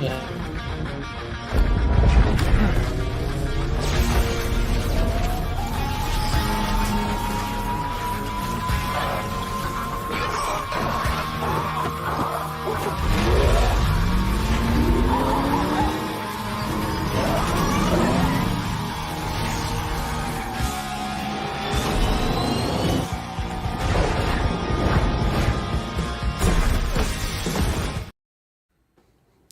Yeah.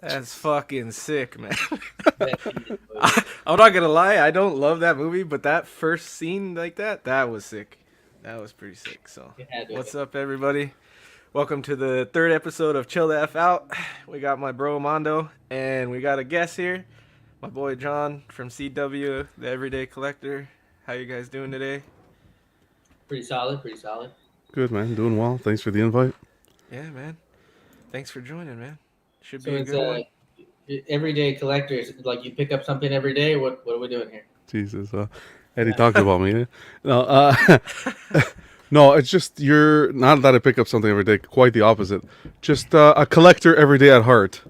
That's fucking sick, man. That I'm not gonna lie, I don't love that movie, but that first scene like that was sick. That was pretty sick. So, it had to have what's been. up, everybody? Welcome to the third episode of Chill the F Out. We got my bro Mondo, and we got a guest here, my boy John from CW, the Everyday Collector. How you guys doing today? Pretty solid, pretty solid. Good, man. Doing well. Thanks for the invite. Yeah, man. Thanks for joining, man. Should So be a it's good one. everyday collectors. Like you pick up something every day. What are we doing here? Jesus. Eddie talked about me. Eh? No, no, it's just you're not that I pick up something every day. Quite the opposite. Just a collector every day at heart.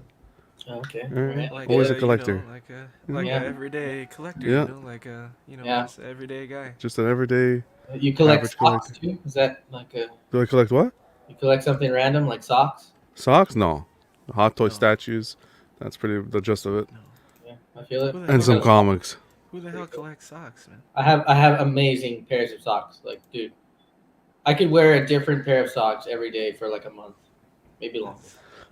Oh, okay. Right. Like Always a you collector. know, like Yeah. a everyday collector. Yeah. You know, like Yeah. just an everyday guy. Just an everyday. You collect Average socks collector. too? Is that like a Do I collect what? you collect something random like socks? Socks? No. Hot toy No. statues. That's pretty the gist of it. No. Yeah, I feel it. Who the And hell some does- comics. Who the hell collects socks, man? I have amazing pairs of socks. Like, dude, I could wear a different pair of socks every day for like a month, maybe longer.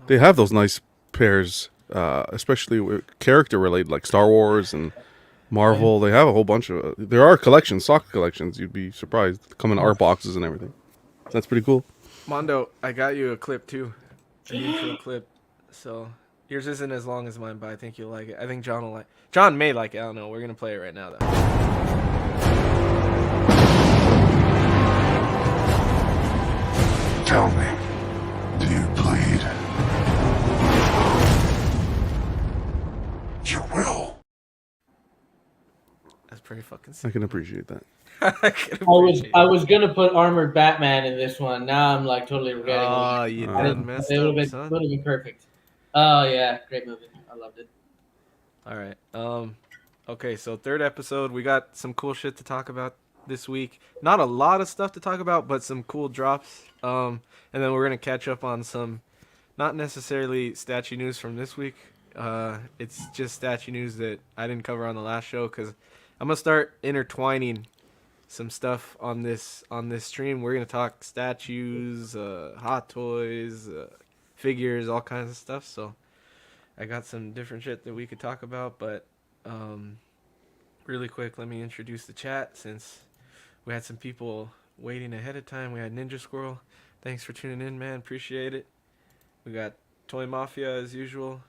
They have those nice pairs, especially with character related, like Star Wars and Marvel. They have a whole bunch of. There are collections, sock collections. You'd be surprised. They come in art boxes and everything. That's pretty cool. Mondo, I got you a clip too, an intro clip. So yours isn't as long as mine, but I think you'll like it. I think John will like. John may like it. I don't know. We're gonna play it right now, though. Tell me, do you bleed? You will. That's pretty fucking I sick. can appreciate that. I can appreciate I it. was gonna put armored Batman in this one. Now I'm like totally regretting Oh, it. you I done didn't- messed it up, would son. have been perfect. Oh yeah, great movie. I loved it. All right. Okay, so third episode, we got some cool shit to talk about this week. Not a lot of stuff to talk about, but some cool drops. And then we're gonna catch up on some, not necessarily statue news from this week. It's just statue news that I didn't cover on the last show because I'm gonna start intertwining some stuff on this stream. We're gonna talk statues, hot toys, figures, all kinds of stuff. So I got some different shit that we could talk about, but really quick, let me introduce the chat since we had some people waiting ahead of time. We had Ninja Squirrel. Thanks for tuning in, man. Appreciate it. We got Toy Mafia as usual.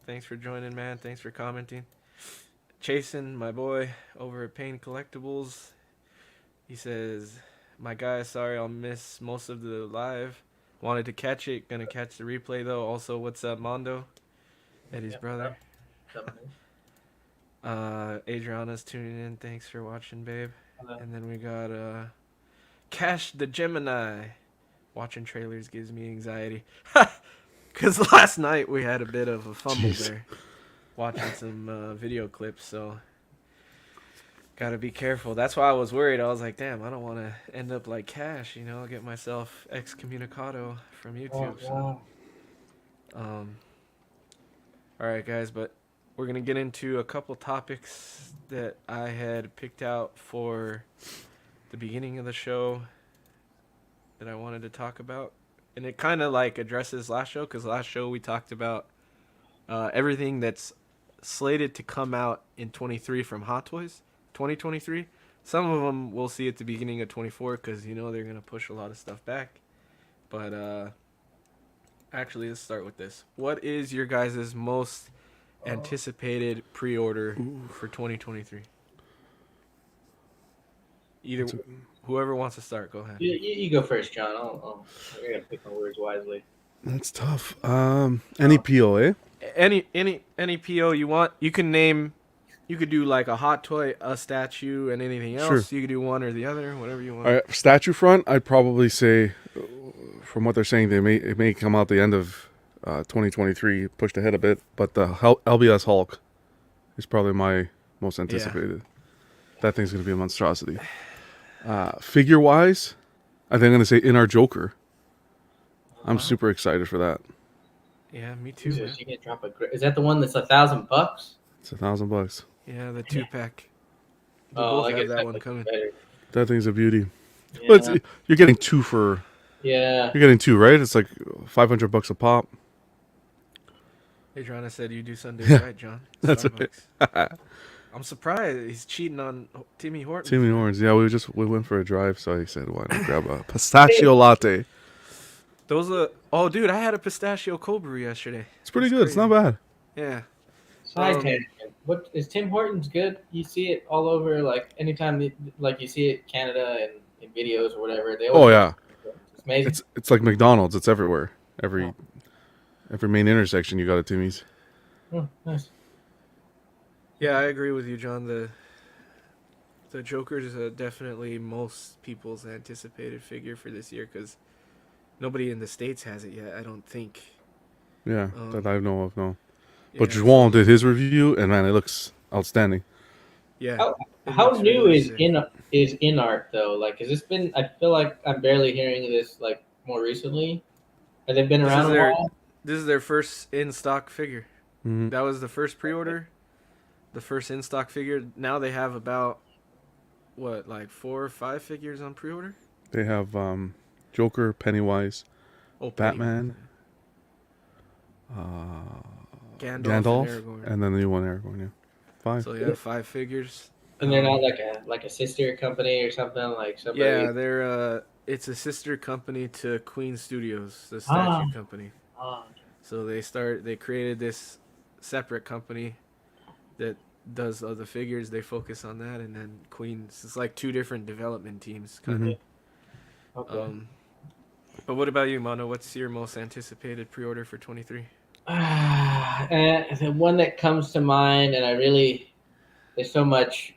Thanks for joining, man. Thanks for commenting. Chasen, my boy, over at Pain Collectibles. He says, my guy, sorry I'll miss most of the live. Wanted to catch it. Gonna catch the replay, though. Also, what's up, Mondo? Eddie's Yep, brother. Something. Adriana's tuning in. Thanks for watching, babe. Hello. And then we got Cash the Gemini. Watching trailers gives me anxiety. Because last night we had a bit of a fumble Jeez. there. Watching some video clips, so gotta be careful. That's why I was worried. I was like, damn, I don't want to end up like Cash, you know, get myself excommunicado from YouTube. Oh, So, wow. all right, guys, but we're gonna get into a couple topics that I had picked out for the beginning of the show that I wanted to talk about, and it kind of like addresses last show because last show we talked about everything that's slated to come out in 23 from Hot Toys 2023. Some of them we'll see at the beginning of 24 because you know they're gonna push a lot of stuff back. But actually, let's start with this. What is your guys' most anticipated pre-order for 2023? Either whoever wants to start, go ahead. You go first, John. I gotta pick my words wisely. That's tough. Any PO, eh? Any PO you want, you can name. You could do like a hot toy, a statue, and anything else. Sure. You could do one or the other, whatever you want. All right, statue front, I'd probably say, from what they're saying, it may come out the end of 2023 pushed ahead a bit, but the LBS Hulk is probably my most anticipated. That thing's going to be a monstrosity. Figure wise, I think I'm going to say InArt Joker. I'm Wow. super excited for that. Yeah, me too, Jesus, man. you can drop is that the one that's $1,000? It's $1,000. Yeah, the 2-pack. We Oh, both I have guess that that one looks coming. better. That thing's a beauty. But Yeah. you're getting two for. Yeah. You're getting two, right? It's like $500 a pop. Adriana said you do Sundays Yeah, right, John. that's Starbucks. I'm surprised he's cheating on Timmy Hortons. Timmy man. Horns. Yeah, we went for a drive, so I said, why not grab a pistachio latte? Those are. Oh, dude, I had a pistachio cold brew yesterday. It's pretty That's good. It's not crazy. bad. Yeah. Side Um, tangent. What is Tim Hortons good? You see it all over, like anytime, like you see it Canada and in videos or whatever. They always Oh yeah, it's amazing. it's like McDonald's. It's everywhere. Every main intersection, you got a Timmy's. Oh, nice. Yeah, I agree with you, John. The Joker is definitely most people's anticipated figure for this year because nobody in the States has it yet, I don't think. Yeah, that I know of. No, Yeah, but Juan did his review, and man, it looks outstanding. Yeah. How, it how looks new really is sick. InArt though? Like, has this been? I feel like I'm barely hearing this like more recently. Have they been This around is a their- while? This is their first in-stock figure. Mhm. That was the first pre-order, the first in-stock figure. Now they have about, what, like 4 or 5 figures on pre-order? They have Joker, Pennywise, Oh, Batman, Gandalf, Gandalf, and Aragorn. and then the new one, Aragorn. Yeah, 5. So yeah, 5 figures. And they're not like a sister company or something like somebody. Yeah, they're it's a sister company to Queen Studios, the statue company. Oh, So they created this separate company that does other figures. They focus on that, and then Queen's. It's like 2 different development teams, kind of. okay. But what about you, Mono? What's your most anticipated pre-order for 23? And the one that comes to mind, and there's so much,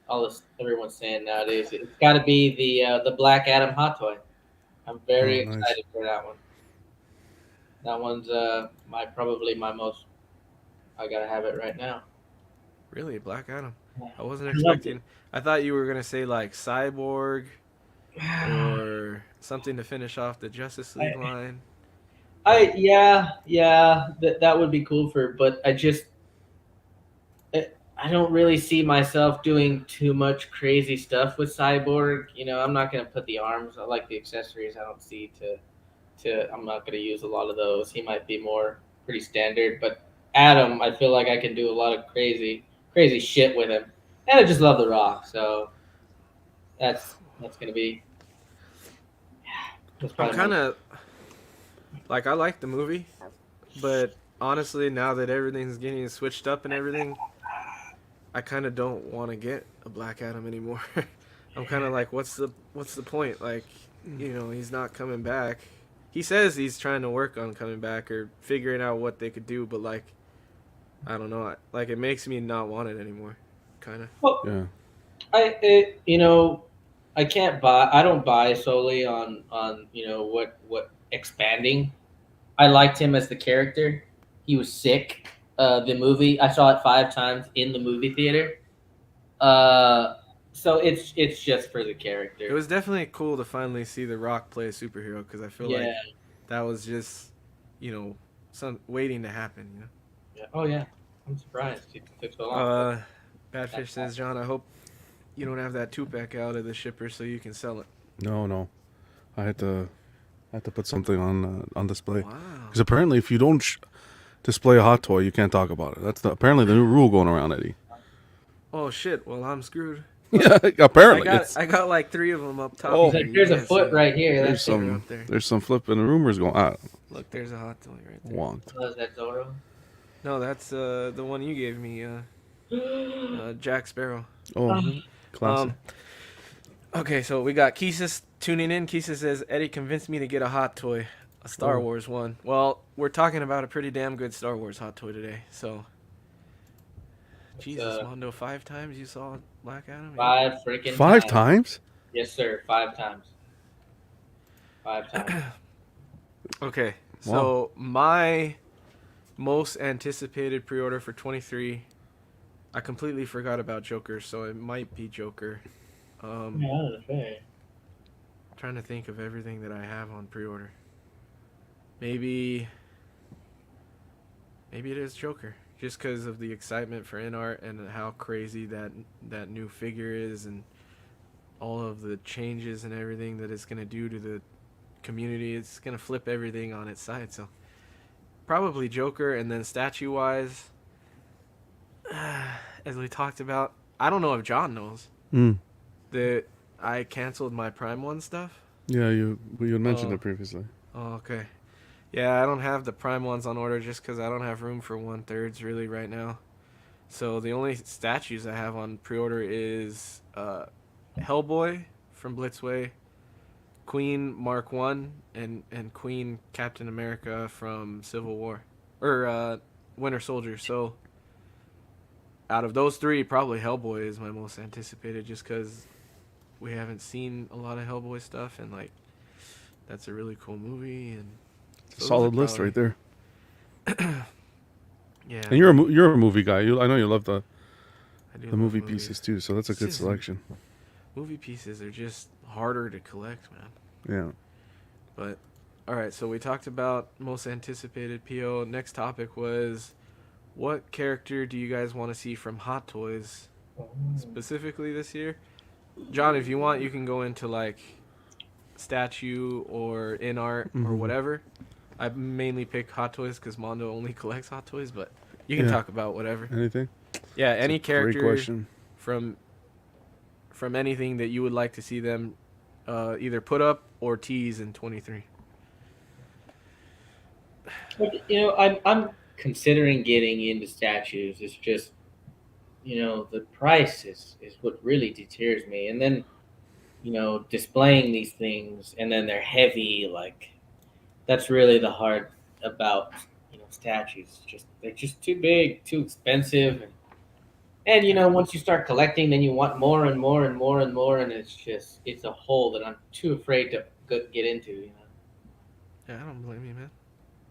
all this everyone's saying nowadays. It's got to be the Black Adam hot toy. I'm very Oh, nice. excited for that one. That one's probably my most. I gotta have it right now. Really, Black Adam? I wasn't I love expecting. I thought you were gonna say like Cyborg or something to finish off the Justice League line. That would be cool but I don't really see myself doing too much crazy stuff with Cyborg. I'm not gonna put the arms. I like the accessories. I don't see I'm not gonna use a lot of those. He might be more pretty standard, but Adam, I feel like I can do a lot of crazy shit with him, and I just love The Rock. So that's gonna be. That's I'm probably kind of like I like the movie, but honestly, now that everything's getting switched up and everything, I kind of don't want to get a Black Adam anymore. I'm kind of like, what's the point? Like, he's not coming back. He says he's trying to work on coming back or figuring out what they could do, but like, I don't know. Like, it makes me not want it anymore. Kind of. Well, Yeah. I can't buy. I don't buy solely on what expanding. I liked him as the character. He was sick. The movie, I saw it 5 times in the movie theater. So it's just for the character. It was definitely cool to finally see The Rock play a superhero because I feel like that was just, some waiting to happen. Yeah. Oh yeah, I'm surprised it took so long. Badfish says, John, I hope you don't have that 2-pack out of the shipper so you can sell it. No. I had to put something on display. Wow. Because apparently, if you don't display a hot toy, you can't talk about it. That's apparently the new rule going around, Eddie. Oh shit! Well, I'm screwed. Yeah, apparently. I got like 3 of them up top. Oh. He's like, there's a foot right here. There's That's some up there. there's some flipping rumors going on. Look, there's a hot toy right there. Wonked. is that Zorro? No, that's the one you gave me, Jack Sparrow. Oh, classic. Okay, so we got Keesis tuning in. Keesis says, Eddie convinced me to get a hot toy, a Star Wars one. Well, we're talking about a pretty damn good Star Wars hot toy today, so. Jesus, Mondo, 5 times you saw Black Adam? 5 freaking 5 times? Yes, sir. 5 times. 5 times. Okay, So my most anticipated pre-order for 23, I completely forgot about Joker, so it might be Joker. fair. Trying to think of everything that I have on pre-order. Maybe it is Joker, just because of the excitement for InArt and how crazy that new figure is, and all of the changes and everything that it's gonna do to the community. It's gonna flip everything on its side. So probably Joker, and then statue-wise, as we talked about, I don't know if John knows Mm. that I canceled my Prime One stuff. Yeah, you had mentioned Oh. it previously. Oh, okay. Yeah, I don't have the Prime ones on order just because I don't have room for 1/3 really right now. So the only statues I have on pre-order is Hellboy from Blitzway, Queen Mark One, and Queen Captain America from Civil War, or Winter Soldier. So out of those three, probably Hellboy is my most anticipated, just because we haven't seen a lot of Hellboy stuff, and like that's a really cool movie. And It's a solid list right there. Yeah, And you're a movie guy. I know you love the I do the love movie movies. pieces too. So that's a It's good just- selection. Movie pieces are just harder to collect, man. Yeah. But all right, so we talked about most anticipated PO. Next topic was, what character do you guys want to see from Hot Toys specifically this year? John, if you want, you can go into like statue or InArt or Mhm. whatever. I mainly pick Hot Toys because Mondo only collects Hot Toys, but you can Yeah. talk about whatever. Anything? Yeah, It's any a great character question. from anything that you would like to see them either put up or tease in 23. But, you know, I'm considering getting into statues. It's just, you know, the price is what really deters me. And then, you know, displaying these things and then they're heavy, like that's really the hard about, you know, statues. Just they're just too big, too expensive, and you know, once you start collecting, then you want more and more and more and more, and it's a hole that I'm too afraid to get into. You know. Yeah, I don't blame you, man.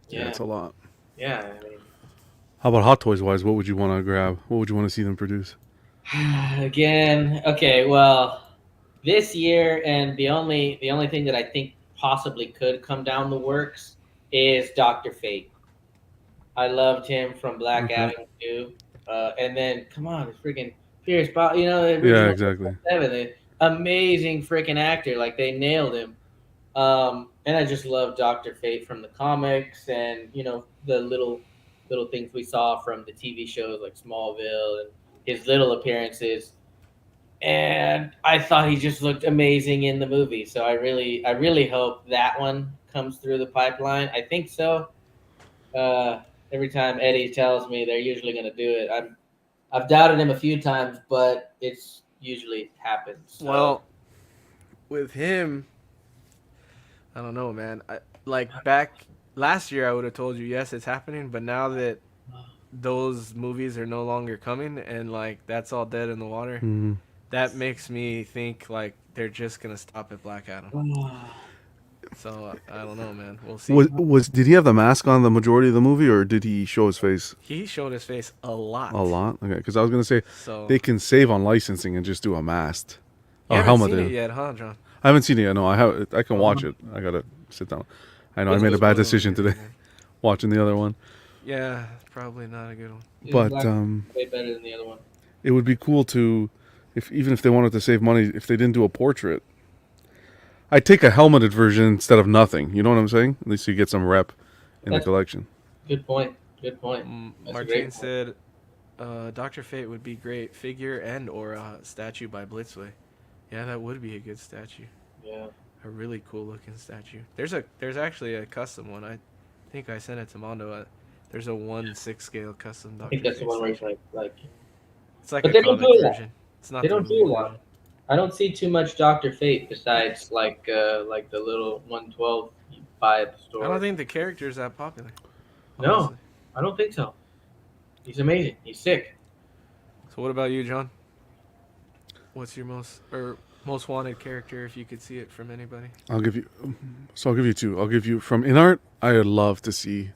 Yeah, it's a lot. Yeah, I mean, How about Hot Toys wise? What would you want to grab? What would you want to see them produce? again, okay. Well, this year, and the only thing that I think possibly could come down the works is Doctor Fate. I loved him from Black Okay. Adam too, and then come on, it's freaking Pierce Bob. You know, the Yeah, original exactly. 7, the amazing freaking actor. Like they nailed him. And I just love Doctor Fate from the comics, and you know the little things we saw from the TV shows like Smallville and his little appearances. And I thought he just looked amazing in the movie. So I really hope that one comes through the pipeline. I think so. Uh, every time Eddie tells me they're usually going to do it, I've doubted him a few times, but it's usually happens. So. Well, with him, I don't know, man. Like back last year, I would have told you yes, it's happening. But now that those movies are no longer coming, and like that's all dead in the water, Mhm. that makes me think like they're just gonna stop at Black Adam. So I don't know, man. We'll see. Did he have the mask on the majority of the movie, or did he show his face He showed his face a lot. a lot? Okay, because I was gonna say So they can save on licensing and just do a mask you or haven't helmet. seen in. it yet, huh, John? I haven't seen it yet. No, I have. I can watch it. I gotta sit down. I know I This made a was bad Spoiler decision alert, today man. watching the other one, Yeah, probably not a good one. but Black way better than the other one. it would be cool to, even if they wanted to save money, if they didn't do a portrait. I'd take a helmeted version instead of nothing. You know what I'm saying? At least you get some rep in the That's- collection. Good point. Good point. That's a Martine great point. said Dr. Fate would be great figure and or a statue by Blitzway. Yeah, that would be a good statue. Yeah. A really cool looking statue. There's actually a custom one. I think I sent it to Mondo. There's a 1/6 scale custom Dr. I think that's the Fate one where it's statue. like It's like But a they don't comic do that. version. It's not they the don't do movie a lot. version. I don't see too much Doctor Fate besides like the little 112 you buy at the store. I don't think the character is that popular. No. honestly. I don't think so. He's amazing. He's sick. So what about you, John? What's your most or Most wanted character, if you could see it from anybody. I'll give you. So I'll give you two. I'll give you from InArt. I'd love to see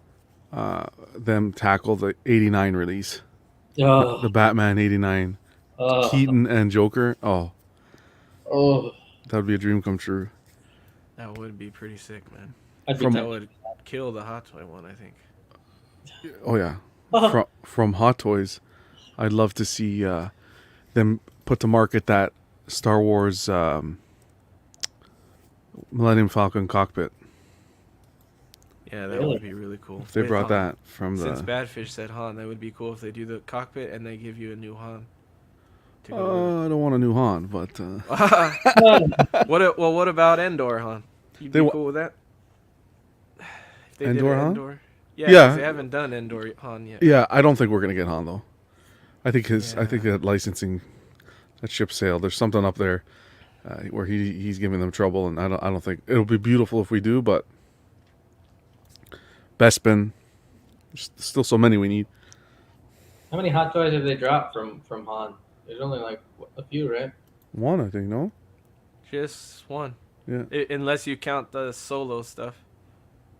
them tackle the '89 release, the Oh, Batman '89, oh, Keaton and Joker. Oh, oh! that would be a dream come true. That would be pretty sick, man. I'd be From That tempted. would kill the Hot Toy one, I think. Oh yeah, Oh, from Hot Toys, I'd love to see them put to market that Star Wars Millennium Falcon cockpit. Yeah, that really? would be really cool. If they With brought Han. that from Since the. Badfish said Han, that would be cool if they do the cockpit and they give you a new Han to go I don't want a new Han, but with it. What about Endor Han? You'd They be wa- cool with that? If they did Endor an Han? Endor? Yeah, Yeah. 'cause they haven't done Endor Han yet. yeah, I don't think we're gonna get Han though. I think I think Yeah. that licensing, that ship sailed. There's something up there where he's giving them trouble, and I don't think it'll be beautiful if we do, but Bespin, there's still so many we need. how many hot toys have they dropped from Han? There's only like a few, right? One, I think, no. Just one. Yeah, Unless you count the solo stuff.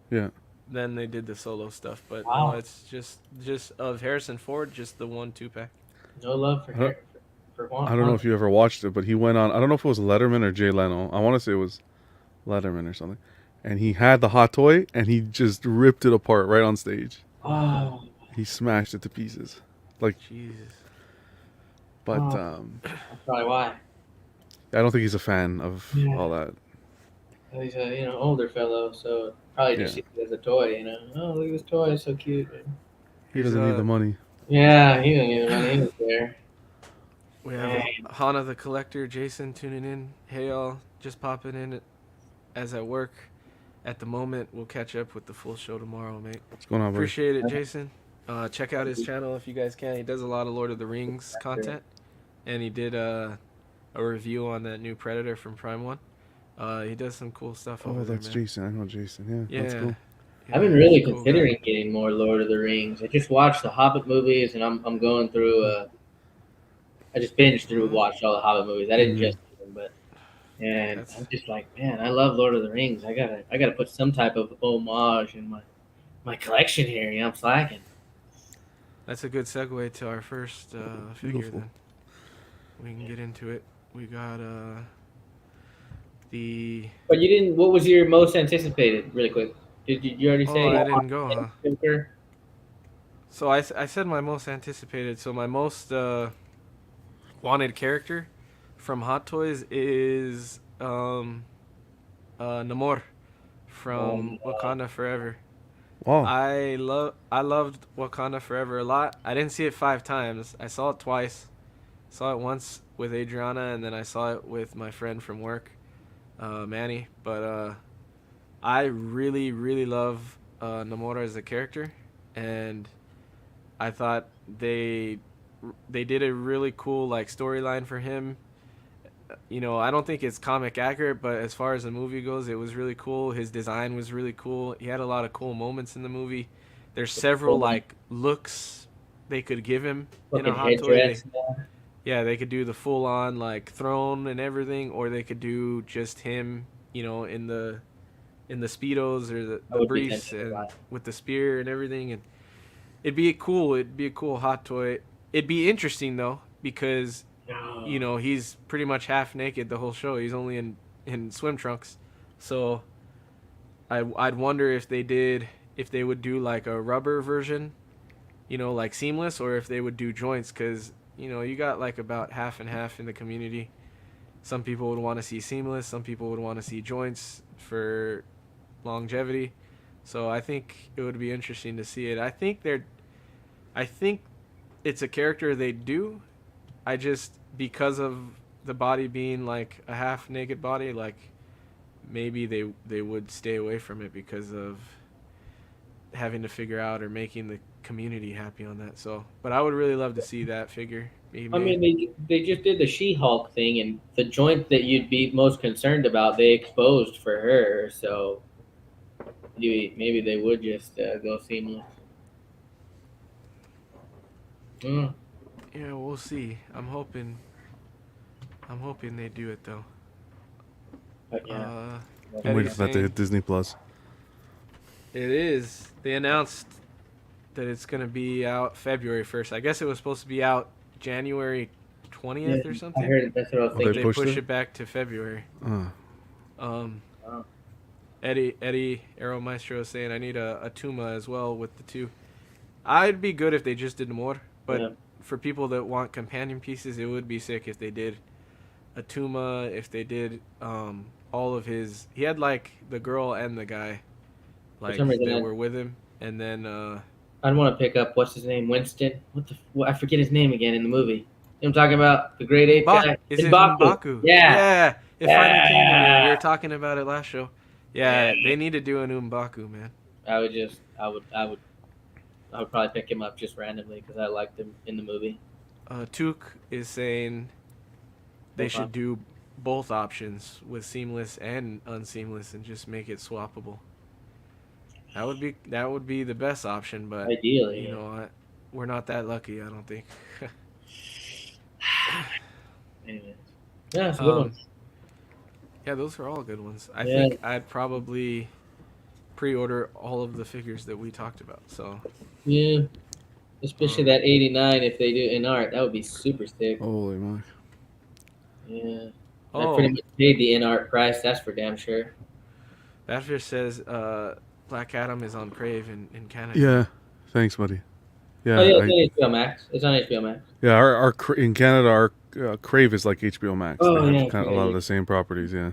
yeah. Then they did the solo stuff. But Wow. no, it's just of Harrison Ford, just the 1 2-pack. No love for I don't- for Han. I don't know if you ever watched it, but he went on. I don't know if it was Letterman or Jay Leno. I want to say it was Letterman or something. And he had the hot toy, and he just ripped it apart right on stage. Oh, He smashed it to pieces. Like, Jesus. but Oh. that's probably why. I don't think he's a fan of Yeah. all that. He's a older fellow, so probably just Yeah. sees it as a toy. Oh, look at this toy, it's so cute. He doesn't need the money. Yeah, he didn't even money. He was there. We have Hana the Collector, Jason tuning in. Hey y'all, just popping in as at work. At the moment, we'll catch up with the full show tomorrow, mate. What's going on, buddy? Appreciate it, Jason. Check out his channel if you guys can. He does a lot of Lord of the Rings content, and he did a review on that new Predator from Prime One. He does some cool stuff over Oh, there, that's man. Jason. I know Jason. Yeah, Yeah. that's cool. I've been Yeah, really cool considering guy. getting more Lord of the Rings. I just watched the Hobbit movies, and I'm going through. I just binged through, watched all the Hobbit movies. I didn't Mhm. just do them, but and That's- I'm just like, man, I love Lord of the Rings. I gotta put some type of homage in my collection here. I'm slacking. That's a good segue to our first figure. Beautiful. Then we can get into it. We got the. But you didn't. What was your most anticipated? Really quick. Did you already say? Oh, I didn't go, huh? Joker? So I said my most anticipated. So my most wanted character from Hot Toys is Namor from Wakanda Forever. Wow. I loved Wakanda Forever a lot. I didn't see it 5 times. I saw it twice. Saw it once with Adriana, and then I saw it with my friend from work, Manny. But I really, really love Namor as a character, and I thought they did a really cool like storyline for him. You know, I don't think it's comic accurate, but as far as the movie goes, it was really cool. His design was really cool. He had a lot of cool moments in the movie. There's several like looks they could give him in a Fucking Hot Toy. headdress. Yeah, they could do the full on like throne and everything, or they could do just him, you know, in the speedos or I the would be briefs tempted to and buy. with the spear and everything, and it'd be a cool Hot Toy. It'd be interesting though because you know he's pretty much half naked the whole show. He's only in swim trunks, so I'd wonder if they would do like a rubber version, you know, like seamless, or if they would do joints, because you know you got like about half and half in the community. Some people would want to see seamless, some people would want to see joints for longevity. So I think it would be interesting to see it. I think it's a character they do. I just, because of the body being like a half naked body, like maybe they would stay away from it because of having to figure out or making the community happy on that. So, but I would really love to see that figure be I made. mean, they just did the She-Hulk thing, and the joint that you'd be most concerned about, they exposed for her. So maybe they would just go seamless. Mm. Yeah, we'll see. I'm hoping they do it though. But yeah. I'm Eddie's waiting for that to saying hit Disney Plus. it is. They announced that it's gonna be out February 1st. I guess it was supposed to be out January 20th or I something, heard it. That's what I was Oh, they but thinking. they pushed push it? it back to February. Uh, Um, Wow. Eddie Aero Maestro is saying I need a Tuma as well with the two. I'd be good if they just did more, but Yeah. for people that want companion pieces, it would be sick if they did a Tuma. If they did all of his, he had like the girl and the guy, For like some reason, that were with him, and then I'd want to pick up what's his name, Winston. I forget his name again in the movie. You know what I'm talking about? The great ape guy. Is it M'Baku. M'Baku? Yeah. Yeah, it finally came to me. We Yeah. were talking about it last show. Yeah. Yeah, they need to do an M'Baku, man. I would probably pick him up just randomly because I liked him in the movie. Took is saying they Both should do both options with seamless and unseamless and just make it swappable. That would be the best option, but Ideally, you yeah. know what? We're not that lucky, I don't think. Anyways. Yeah, it's a good one. Yeah, those are all good ones. I Yeah. think I'd probably pre-order all of the figures that we talked about. So Yeah. Especially that 89 if they do InArt. That would be super sick. holy moly. Yeah. I pretty much paid the InArt price, that's for damn sure. Badfish says Black Adam is on Crave in Canada. Yeah. Thanks, buddy. Yeah. Oh yeah, it's on HBO Max. It's on HBO Max. Yeah. Our in Canada, our Crave is like HBO Max. Oh, they have yeah, kind of a yeah, lot yeah. of the same properties. Yeah.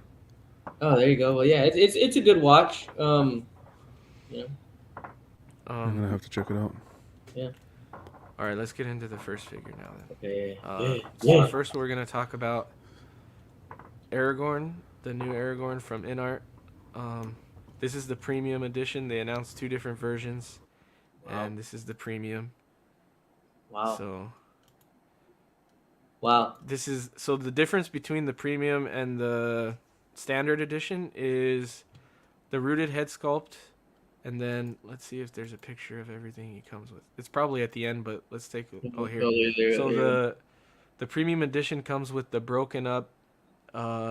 Oh, there you go. Well, yeah, it's a good watch. You know, I'm gonna have to check it out. All right, let's get into the first figure now. Then. okay. So first we're gonna talk about Aragorn, the new Aragorn from InArt. This is the premium edition. They announced two different versions, Wow. and this is the premium. Wow. So Wow. so the difference between the premium and the standard edition is the rooted head sculpt, and then let's see if there's a picture of everything he comes with. It's probably at the end, but let's take oh here. So the premium edition comes with the broken up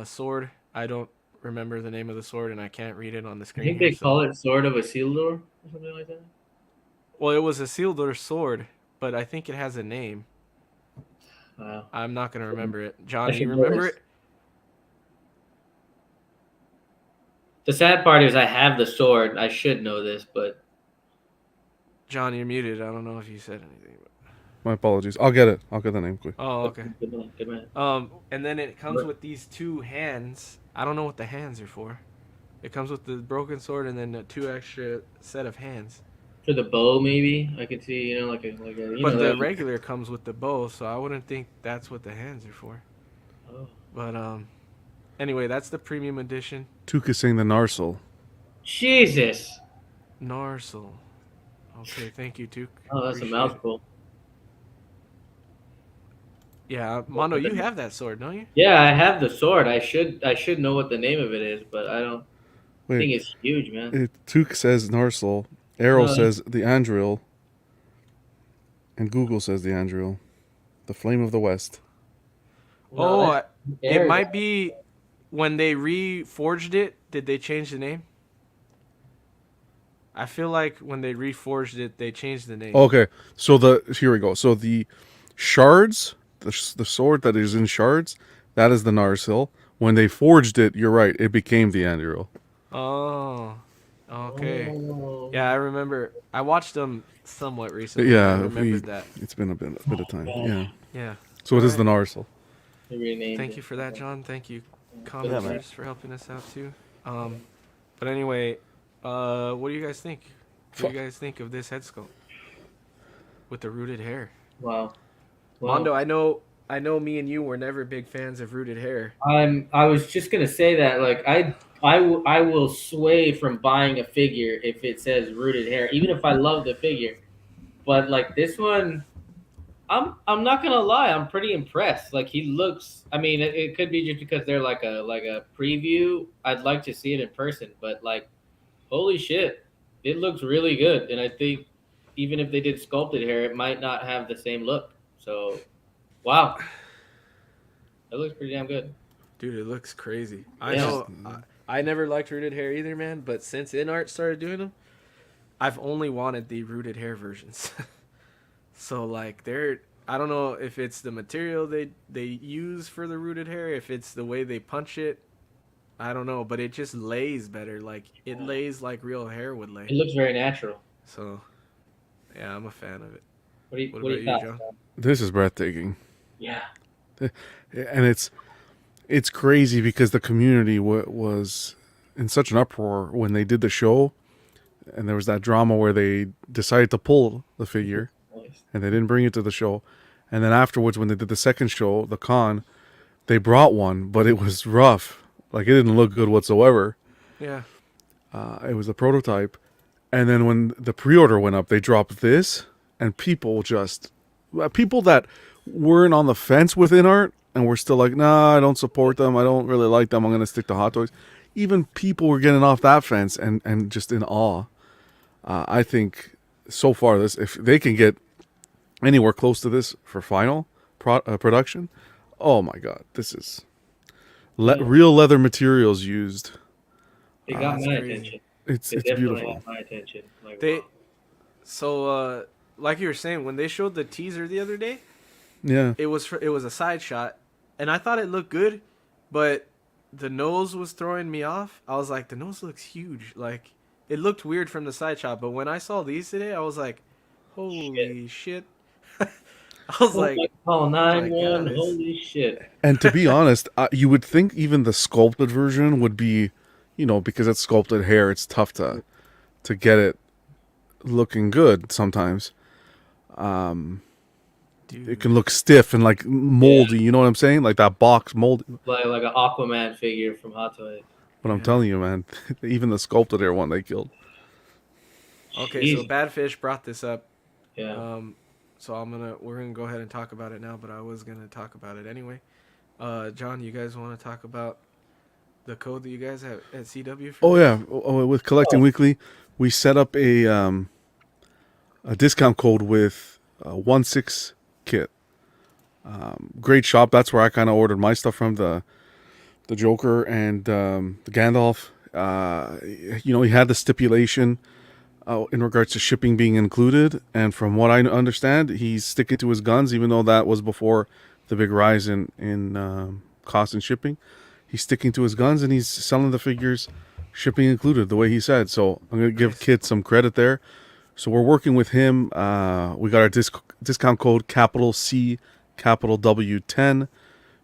sword. I don't remember the name of the sword, and I can't read it on the I screen. think here, they so- call it Sword of Isildur or something like that. Well, it was a Isildur sword, but I think it has a name. Wow. I'm not gonna remember it. John, I do should you know remember this. it? The sad part is I have the sword. I should know this, but John, you're muted. I don't know if you said anything. But... My apologies. I'll get it. I'll get the name quick. Oh, okay. Good man. Good man. And then it comes with these two hands. I don't know what the hands are for. It comes with the broken sword and then two extra set of hands. For the bow, maybe I could see. You know, like a. You But know, the that- regular comes with the bow, so I wouldn't think that's what the hands are for. Oh. But anyway, that's the premium edition. Took is saying the Narsil. Jesus. Narsil. Okay, thank you, Tuke. Oh, that's Appreciate a it. mouthful. Yeah, Mondo, you have that sword, don't you? Yeah, I have the sword. I should know what the name of it is, but I don't. I think Wait. it's huge, man. Took says Narsil. Arrow No. says the Andril. And Google says the Andril. The Flame of the West. Oh, that's it Aragorn. might be when they reforged it. Did they change the name? I feel like when they reforged it, they changed the name. Okay, so here we go. So the shards, the sword that is in shards, that is the Narsil. When they forged it, you're right, it became the Anduril. Oh, okay. Oh. Yeah, I remember. I watched them somewhat recently. Yeah, I remembered that. it's been a bit of time. Yeah. Yeah. So it is the Narsil. They renamed Thank it. you for that, John. Thank you, man. commenters, for helping us out too. But anyway, what do you guys think? What do you guys think of this head sculpt with the rooted hair? Wow. Mondo, I know me and you were never big fans of rooted hair. I was just gonna say that like I will sway from buying a figure if it says rooted hair, even if I love the figure. But like this one, I'm not gonna lie, I'm pretty impressed. Like he looks. I mean, it could be just because they're like a preview. I'd like to see it in person, but like, holy shit, it looks really good. And I think even if they did sculpted hair, it might not have the same look. So, wow, that looks pretty damn good. Dude, it looks crazy. I Yeah. know. I never liked rooted hair either, man. But since InArt started doing them, I've only wanted the rooted hair versions. So like they're I don't know if it's the material they use for the rooted hair, if it's the way they punch it. I don't know, but it just lays better. Like it lays like real hair would lay. It looks very natural. So yeah, I'm a fan of it. What do you What What do about you you, thought? John? This is breathtaking, Yeah. and it's crazy because the community was in such an uproar when they did the show, and there was that drama where they decided to pull the figure Nice. and they didn't bring it to the show, and then afterwards when they did the second show, the con, they brought one, but it was rough. Like it didn't look good whatsoever. Yeah. It was a prototype, and then when the pre-order went up, they dropped this, and people that weren't on the fence with InArt and were still like, nah, I don't support them. I don't really like them. I'm gonna stick to Hot Toys. Even people were getting off that fence and just in awe. I think so far this, if they can get anywhere close to this for final production, oh my god, this is real leather materials used. It got that's my crazy. attention. It's It definitely beautiful. got my attention. Like, They wow. so like you were saying, when they showed the teaser the other day, Yeah, it was a side shot, and I thought it looked good, but the nose was throwing me off. I was like, the nose looks huge. Like it looked weird from the side shot, but when I saw these today, I was like, holy shit. I was like, call oh my 911. God, Holy shit. and to be honest, you would think even the sculpted version would be, because it's sculpted hair, it's tough to get it looking good sometimes. dude. It can look stiff and like moldy. You know what I'm saying? Like that box moldy. Like an Aquaman figure from Hot Toys. But I'm Yeah. telling you, man, even the sculpted hair one they killed. Okay, so Jeez. Badfish brought this up. Yeah. So we're gonna go ahead and talk about it now, but I was gonna talk about it anyway. John, you guys want to talk about the code that you guys have at CW? For Oh this? yeah, with Collecting Weekly, we set up a discount code with 1/6 kit. Great shop. That's where I kind of ordered my stuff from, the Joker and the Gandalf. He had the stipulation in regards to shipping being included, and from what I understand, he's sticking to his guns, even though that was before the big rise in cost and shipping. He's sticking to his guns, and he's selling the figures, shipping included, the way he said. So I'm gonna give Kit some credit there. So we're working with him. We got our discount code capital C, capital W10.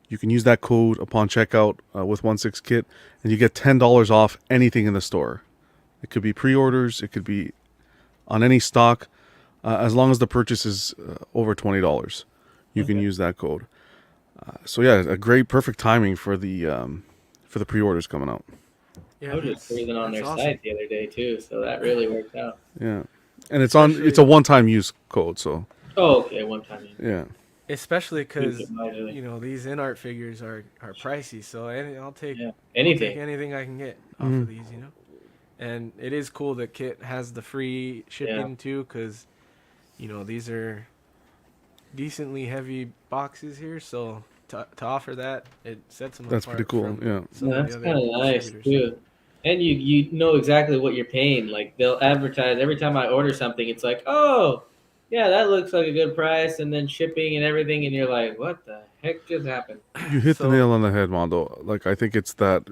You can use that code upon checkout with 1/6 Kit, and you get $10 off anything in the store. It could be pre-orders. It could be on any stock, as long as the purchase is over $20. You can use that code. So yeah, a great, perfect timing for the pre-orders coming out. Yeah, I was just cruising on their awesome. site the other day too, so that really worked out. Yeah, and it's a one-time use code. So Oh, okay, one time. yeah, Especially because Imagine. these InArt figures are pricey, so I'll take Yeah. I'll take Anything. anything I can get off of these, And it is cool that Kit has the free shipping too, because these are decently heavy boxes here, so to offer that, it sets them That's apart pretty cool, from yeah. some of That's the kind other of nice distributors. too. And you know exactly what you're paying. Like they'll advertise every time I order something. It's like, oh, yeah, that looks like a good price, and then shipping and everything, and you're like, what the heck just happened? you hit the So- nail on the head, Mondo. Like I think it's that,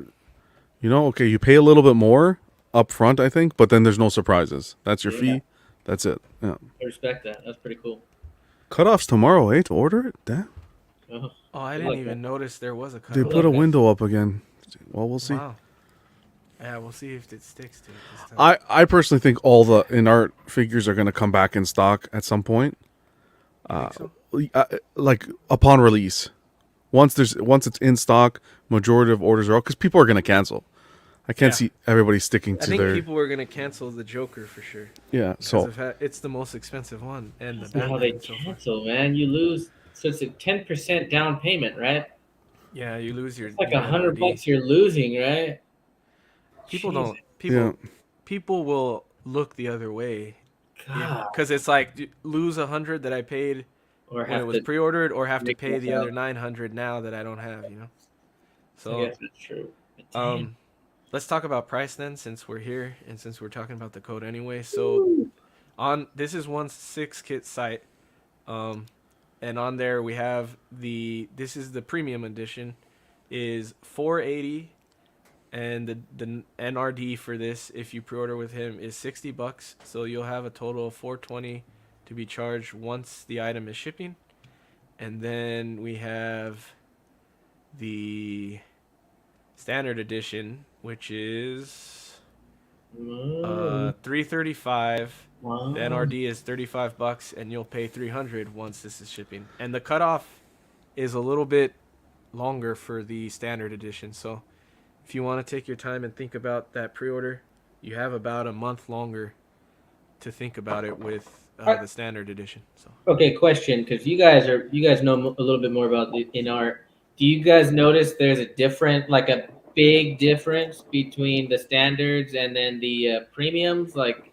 okay, you pay a little bit more up front, I think, but then there's no surprises. That's your Yeah. fee. That's it. Yeah. I respect that. That's pretty cool. Cutoffs tomorrow, to order it? Damn. Oh, Oh, I I didn't like even notice there was a They cutoff. put a that. window up again. Well, we'll see. Wow. Yeah, we'll see if it sticks to it this time. I personally think all the InArt figures are going to come back in stock at some point. You think so? Like upon release. Once it's in stock, majority of orders are out because people are going to cancel. I can't Yeah. see everybody sticking I to think their people are gonna cancel the Joker for sure. yeah. 'Cause So it's the most expensive one, and the that's not how they Batman so far. cancel, man. You lose. So it's a 10% down payment, right? Yeah, you lose your. It's like you get $100 OD. you're losing, right? People Jeez, don't. yeah, People will look the other way God. because it's like lose 100 that I paid Or when have it was to pre-ordered, or have to make pay that the other out. 900 now that I don't have. I So guess that's true. But damn. let's talk about price then, since we're here and since we're talking about the code anyway. So on this is 1/6 kit site, um, and on there we have this is the premium edition, is 480, and the NRD for this, if you pre-order with him, is $60. So you'll have a total of 420 to be charged once the item is shipping, and then we have the standard edition, which is Whoa. 335. Wow. The NRD is $35, and you'll pay 300 once this is shipping. And the cutoff is a little bit longer for the standard edition. So if you want to take your time and think about that pre-order, you have about a month longer to think about it with the standard edition. So Okay, question, because you guys know a little bit more about the InArt. Do you guys notice there's a big difference between the standards and then the premiums? Like,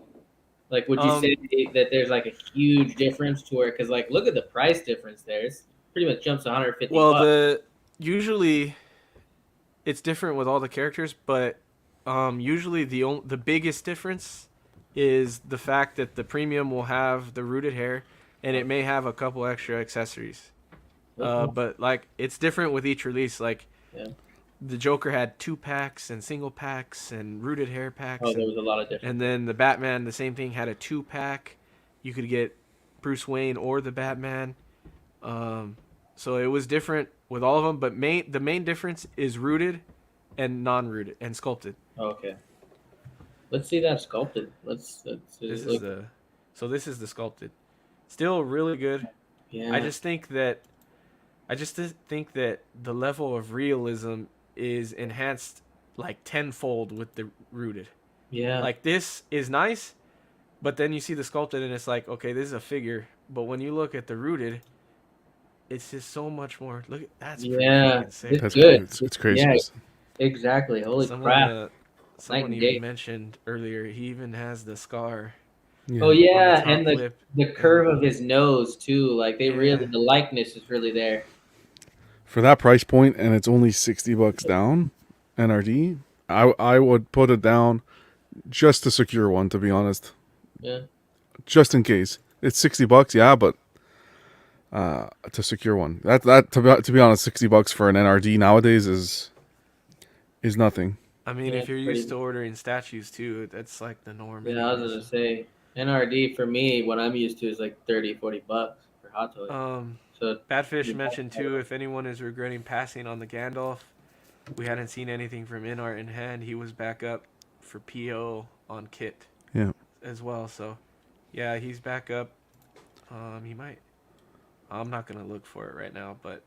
would you say that there's like a huge difference to where? Because like, look at the price difference there. It's pretty much jumps 150 well, bucks. usually it's different with all the characters, but usually the biggest difference is the fact that the premium will have the rooted hair, and it may have a couple extra accessories. But like it's different with each release. Like Yeah. the Joker had 2 packs and single packs and rooted hair packs. Oh, there was a lot of difference. And then the Batman, the same thing, had a 2 pack. You could get Bruce Wayne or the Batman. So it was different with all of them, but the main difference is rooted and non-rooted and sculpted. Okay. Let's see that sculpted. Let's This look. is this is the sculpted. Still really good. Yeah. I just think that the level of realism is enhanced like tenfold with the rooted. Yeah. Like this is nice, but then you see the sculpted and it's like, okay, this is a figure. But when you look at the rooted, it's just so much more. Look, that's pretty Yeah. fucking sick. It's That's good. It's crazy. Yeah. Exactly. Holy crap. Someone and day. even mentioned earlier, he even has the scar. Yeah. Oh yeah, top and lip. the curve of his nose too. Like they really, Yeah. the likeness is really there. For that price point, and it's only $60 down, NRD. I would put it down just to secure one. To be honest, Yeah. just in case it's $60, yeah, but to secure one, to be honest, $60 for an NRD nowadays is nothing. I mean, Yeah, if you're pretty- used to ordering statues too, that's like the norm. Yeah, I was gonna say NRD for me, what I'm used to is like 30, $40 for Hot Toys. So Badfish Yeah. mentioned too, if anyone is regretting passing on the Gandalf, we hadn't seen anything from InArt in hand. He was back up for PO on kit. Yeah. As well, so yeah, he's back up. He might. I'm not gonna look for it right now, but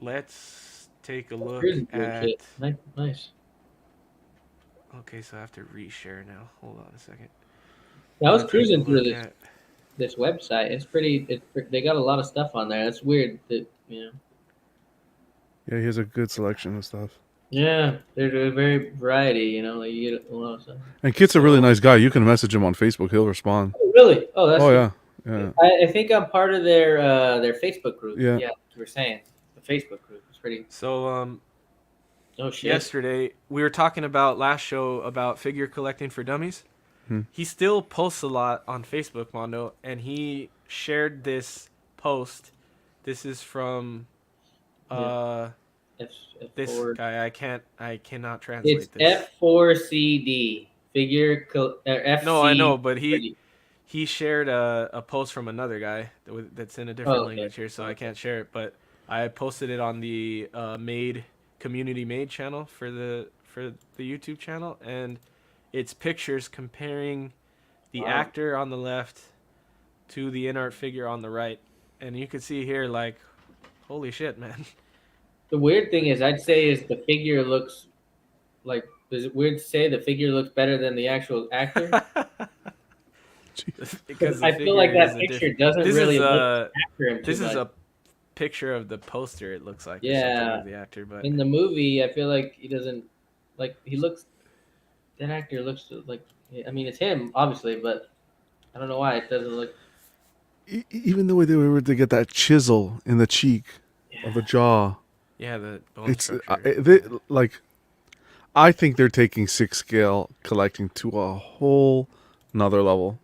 let's take a look cruising through at. kit. Nice. Okay, so I have to reshare now. Hold on a second. Yeah, I was Let's take a cruising through look this website. It's pretty. They got a lot of stuff on there. That's weird. That Yeah, he has a good selection of stuff. Yeah, there's a very variety. Like you get a lot of stuff. And Kit's a really nice guy. You can message him on Facebook; he'll respond. Oh, really? Oh, that's. Oh yeah, yeah. I think I'm part of their Facebook group. Yeah. Yeah, you were saying the Facebook group. It's pretty. So Oh shit. yesterday we were talking about last show about figure collecting for dummies. He still posts a lot on Facebook, Mondo, and he shared this post. This is from this F4. guy. I cannot translate It's this. F4CD FC. No, I know, but he shared a post from another guy that's in a different okay. language here, so I can't share it. But I posted it on the community made channel for the YouTube channel, and it's pictures comparing the Wow. actor on the left to the InArt figure on the right, and you can see here like, holy shit, man. The weird thing is, I'd say is the figure looks like. Is it weird to say the figure looks better than the actual actor? Because I feel like that picture doesn't this really is look after him too this is much. a picture of the poster. It looks like or Yeah. something of the actor, but In the movie, I feel like he doesn't like. He looks. That actor looks like. I mean, it's him, obviously, but I don't know why it doesn't look. Even the way they were to get that chisel in the cheek of the jaw, Yeah, the bone It's structure. like I think they're taking 6 scale collecting to a whole another level.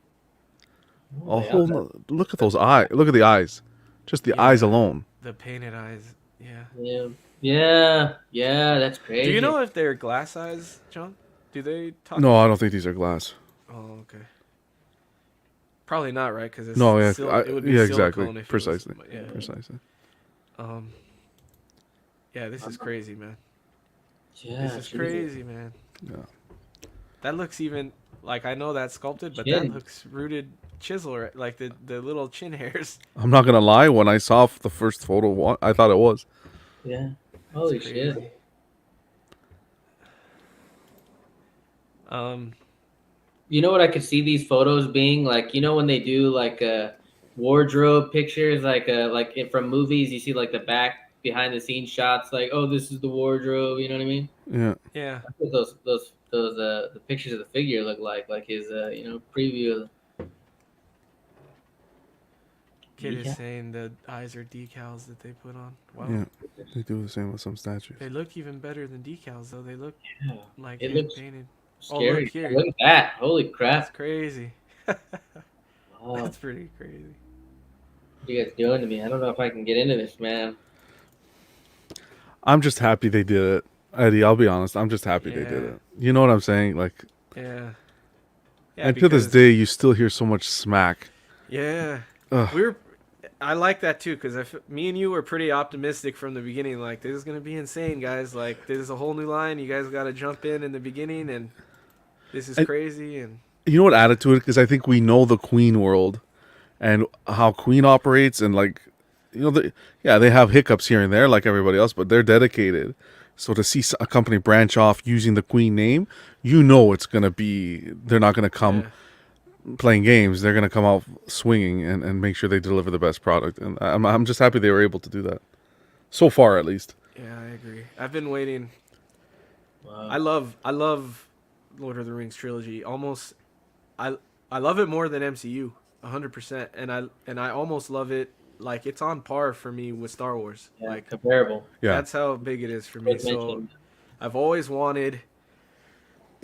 Oh, they are. Look at those eyes. Look at the eyes. Just the eyes Yeah, alone. the painted eyes. Yeah. Yeah, yeah, yeah. That's Do you crazy. know if they're glass eyes, John? Do they talk No, I about? don't think these are glass. Oh, okay. Probably not, right? Because No, yeah, it would be yeah, exactly, silicone if it was. precisely, Yeah. precisely. Um. Yeah, this is crazy, man. This Yeah, is Jesus. crazy, man. Yeah. That looks even like I know that's sculpted, but that Chin. looks rooted chisel, right? Like the little chin hairs. I'm not gonna lie. When I saw the first photo, I thought it was. Yeah. That's Holy shit. crazy. Um. You know what I could see these photos being like? You know when they do like wardrobe pictures, from movies, you see like the back behind the scenes shots, like, oh, this is the wardrobe. You know what I mean? Yeah. Yeah. That's what those the pictures of the figure look like his preview. Kid is Yeah. saying the eyes are decals that they put on. Wow. Yeah. They do the same with some statues. They look even better than decals, though. They look Yeah. like It hand looks painted. Oh, look scary. here. Look at that! Holy That's crap! crazy. Wow. That's pretty crazy. What are you guys doing to me? I don't know if I can get into this, man. I'm just happy they did it, Eddie. I'll be honest. I'm just happy they did Yeah. it. You know what I'm saying? Like, Yeah. Yeah, and to this because day, you still hear so much smack. yeah, Ugh. I like that too because me and you were pretty optimistic from the beginning. Like this is gonna be insane, guys. Like this is a whole new line. You guys got to jump in the beginning, and this is And crazy. And you know what added to it? Because I think we know the Queen world and how Queen operates, and like, yeah, they have hiccups here and there, like everybody else, but they're dedicated. So to see a company branch off using the Queen name, it's gonna be. They're not gonna come yeah, playing games. They're gonna come out swinging and make sure they deliver the best product. And I'm just happy they were able to do that. So far, at least. yeah, I agree. I've been waiting. Wow. I love Lord of the Rings trilogy. Almost, I I love it more than MCU, 100%. And I almost love it like it's on par for me with Star Wars. Yeah, Like comparable. Yeah. that's how big it is for me. Worth So mentioning. I've always wanted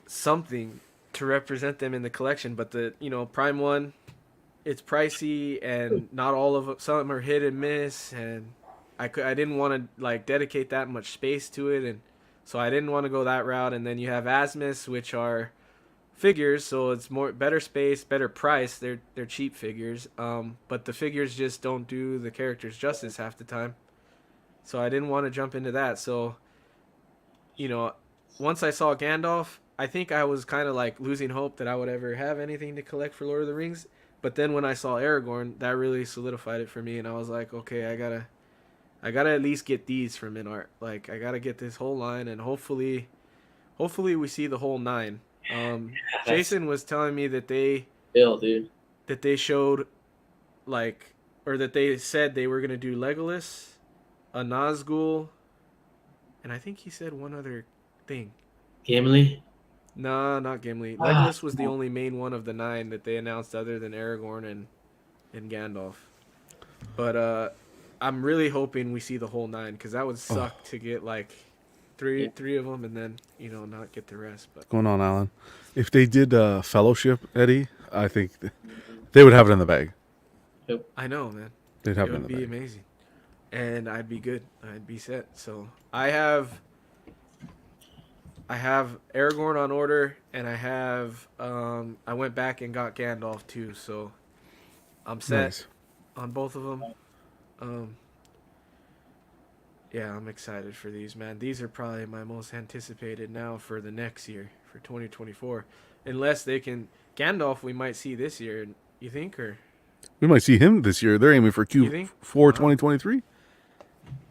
something to represent them in the collection, but the Prime One, it's pricey and not all of them. Some of them are hit and miss, and I didn't want to like dedicate that much space to it, and so I didn't want to go that route. And then you have Asmus, which are figures, so it's better space, better price. They're cheap figures, but the figures just don't do the characters justice half the time. So I didn't want to jump into that. So you know, once I saw Gandalf, I think I was kind of like losing hope that I would ever have anything to collect for Lord of the Rings. But then when I saw Aragorn, that really solidified it for me, and I was like, okay, I gotta at least get these from InArt. Like, I gotta get this whole line, and hopefully we see the whole 9. That's Jason was telling me Bill, dude. that they showed like, or that they said they were gonna do Legolas, a Nazgul, and I think he said one other thing. Gimli. Nah, not Gimli. Ah, Legolas was the only main one of the 9 that they announced other than Aragorn and Gandalf. But I'm really hoping we see the whole 9 because that would suck to get like three of them and then not get the rest. But What's going on, Alan? If they did Fellowship, Eddie, I think they would have it in the bag. I know, man, They'd have it it in would the be bag. amazing, and I'd be good. I'd be set. So I have Aragorn on order, and I went back and got Gandalf too. So I'm set Nice. on both of them. Yeah, I'm excited for these, man. These are probably my most anticipated now for the next year, for 2024. Unless they can Gandalf, we might see this year. You think, or We might see him this year. They're aiming for you think? Q4 Wow. 2023.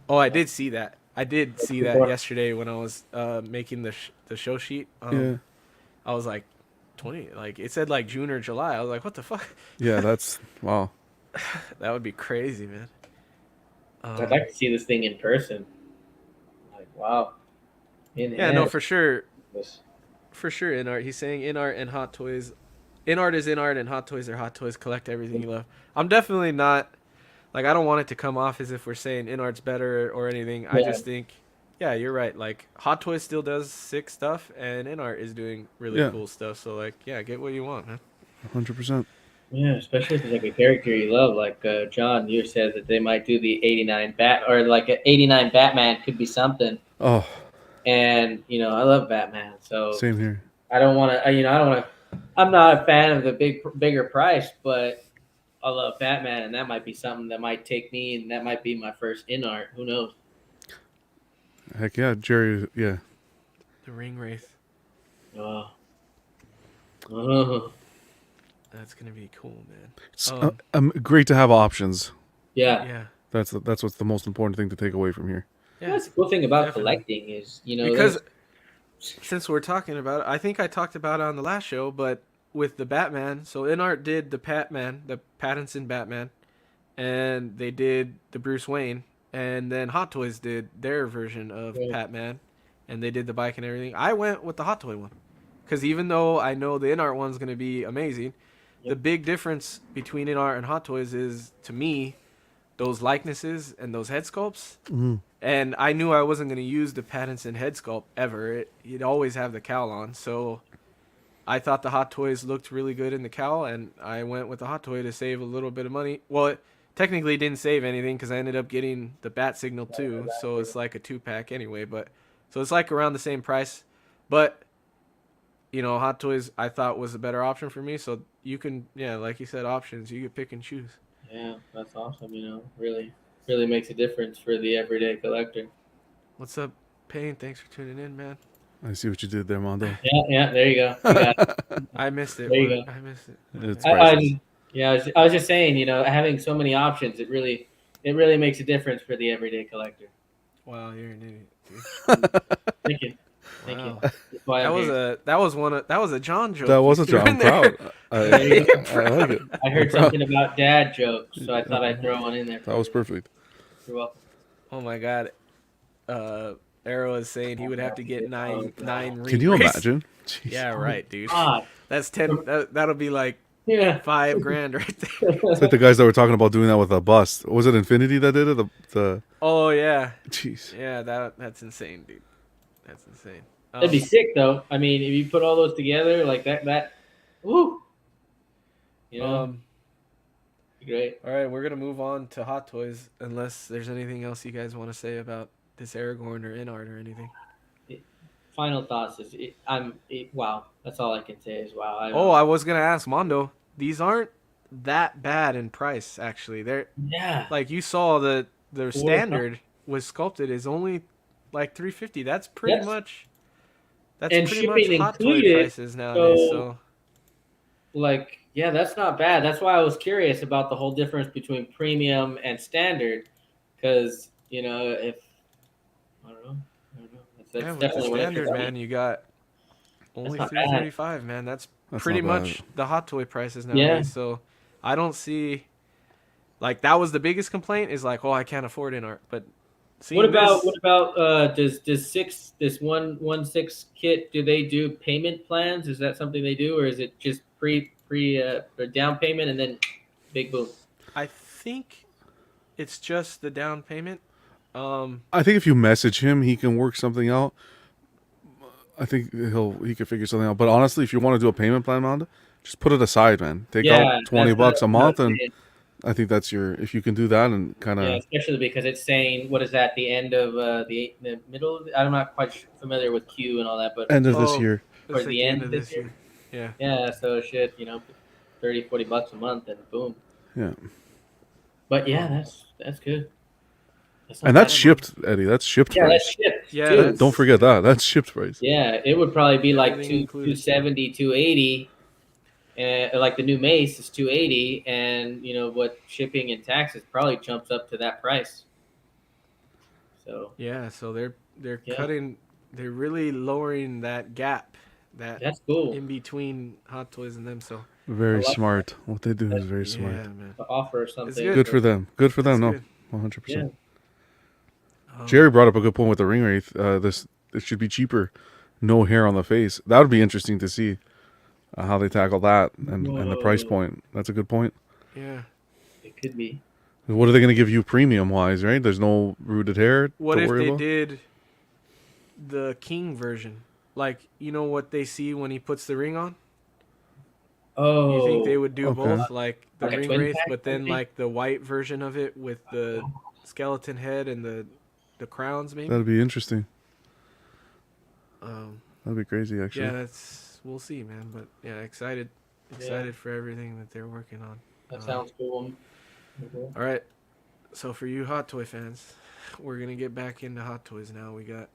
Oh, I did see that. I did see that yesterday when I was making the show sheet. Yeah. I was like, 20. Like it said like June or July. I was like, what the fuck? Yeah, that's wow. That would be crazy, man. I'd like to see this thing in person. Like, wow. Yeah, no, for sure. This- For sure, InArt. He's saying InArt and Hot Toys. InArt is InArt and Hot Toys are Hot Toys. Collect everything you love. I'm definitely not Like, I don't want it to come off as if we're saying InArt's better or anything. I Yeah. just think, yeah, you're right. Like, Hot Toys still does sick stuff, and InArt is doing really Yeah. cool stuff. So, like, yeah, get what you want, man. 100%. Yeah, especially if it's like a character you love, like John. You said that they might do the '89 Bat or like an '89 Batman could be something. Oh, And I love Batman, so same here. I don't want to. I don't want to. I'm not a fan of the bigger price, but I love Batman, and that might be something that might take me, and that might be my first InArt. Who knows? Heck yeah, Jerry. Yeah. The Ring Wraith. Oh. Oh. That's going to be cool, man. It's great to have options. Yeah. Yeah. That's what's the most important thing to take away from here. Yeah. That's the cool thing about Definitely. collecting is, Because since we're talking about it, I think I talked about it on the last show, but with the Batman, so InArt did the Pattinson Batman, and they did the Bruce Wayne, and then Hot Toys did their version of Yeah. Batman, and they did the bike and everything. I went with the Hot Toy one, because even though I know the InArt one's going to be amazing, Yep. the big difference between InArt and Hot Toys is, to me, those likenesses and those head sculpts. Mhm. And I knew I wasn't going to use the Pattinson head sculpt ever. You'd always have the cowl on. So I thought the Hot Toys looked really good in the cowl, and I went with the Hot Toy to save a little bit of money. Well, it technically didn't save anything because I ended up getting the Bat Signal too. So it's like a 2-pack anyway. But so it's like around the same price. But, Hot Toys I thought was a better option for me. So you can, like you said, options. You could pick and choose. Yeah, that's awesome. Really, really makes a difference for the everyday collector. What's up, Payne? Thanks for tuning in, man. I see what you did there, Mondo. Yeah. There you go. You got it. I missed it. There you go. I missed it. It's I priceless. was just saying, having so many options, it really makes a difference for the everyday collector. Wow, you're an idiot. Dude. Thank you. Thank Wow. you. That's why I'm here. That was a John joke. That was you a threw John. in there. Proud. I like it. I heard I'm proud. something about dad jokes, so I thought I'd throw one in there. That was perfect. You're welcome. Oh my god. Arrow is saying he would have to get nine ring Can you races. imagine? Jeez. Yeah, right, dude. God. That's 10. That'll be like Yeah. $5,000 right there. It's like the guys that were talking about doing that with a bus. Was it Infinity that did it? The Oh yeah, jeez. yeah. That's insane, dude. That's insane. That'd be sick, though. I mean, if you put all those together like that, woo. Great. All right, we're gonna move on to Hot Toys, unless there's anything else you guys want to say about this Aragorn or InArt or anything. Final thoughts is wow. That's all I can say is wow. I was gonna ask Mondo. These aren't that bad in price, actually. They're yeah. like you saw the standard was sculpted is only like $350. That's pretty Yes. much. That's And pretty much shipping Hot Toy included, prices nowadays. So Like, yeah, that's not bad. That's why I was curious about the whole difference between premium and standard, because if I don't know, that's yeah, with definitely the what it standard, is. man, you got only not bad. $335, man. That's That's pretty not bad. much the Hot Toy prices nowadays. Yeah. So I don't see like that was the biggest complaint is like, oh, I can't afford InArt. But seeing What about this, does this 1/6 kit? Do they do payment plans? Is that something they do, or is it just pre or down payment and then big boom? I think it's just the down payment. I think if you message him, he can work something out. I think he can figure something out. But honestly, if you want to do a payment plan, Mondo, just put it aside, man. Take out $20 a month, and I think that's if you can do that and kind of. Yeah, especially because it's saying what is that the end of the middle? I'm not quite familiar with Q and all that, but End of this year. Towards It's the like end of this year. Yeah. yeah, so shit, $30-$40 a month and boom. Yeah. But yeah, that's good. That's not And that's bad. shipped, Eddie. That's shipped Yeah, price. that's shipped. Yeah, too. that's- Don't forget that. That's shipped price. Yeah, it would probably be like Everything included. 270, 280. Like the new Mace is 280, and what shipping and taxes probably jumps up to that price. So Yeah, so they're Yeah. cutting, they're really lowering that gap, that that's cool. in between Hot Toys and them. So Very I like smart. What they do is very smart. yeah, man. To offer something. good. Good for them. Good for them. That's No, good. 100%. Um, Jerry brought up a good point with the ring wraith. It should be cheaper. No hair on the face. That would be interesting to see how they tackle that and the price Whoa. point. That's a good point. Yeah. It could be. What are they going to give you premium wise? Right? There's no rooted hair What to if worry they about. did the king version? Like, you know what they see when he puts the ring on? You think they Oh, would do Okay. both, like the like a ring twin wraith, pack but type then thing? like the white version of it with the skeleton head and the crowns, maybe? That'd be interesting. Um, That'd be crazy, yeah, actually. that's we'll see, man. But yeah, excited Yeah, for everything that they're working on. that sounds cool. All right, so for you Hot Toy fans, we're gonna get back into Hot Toys now. We got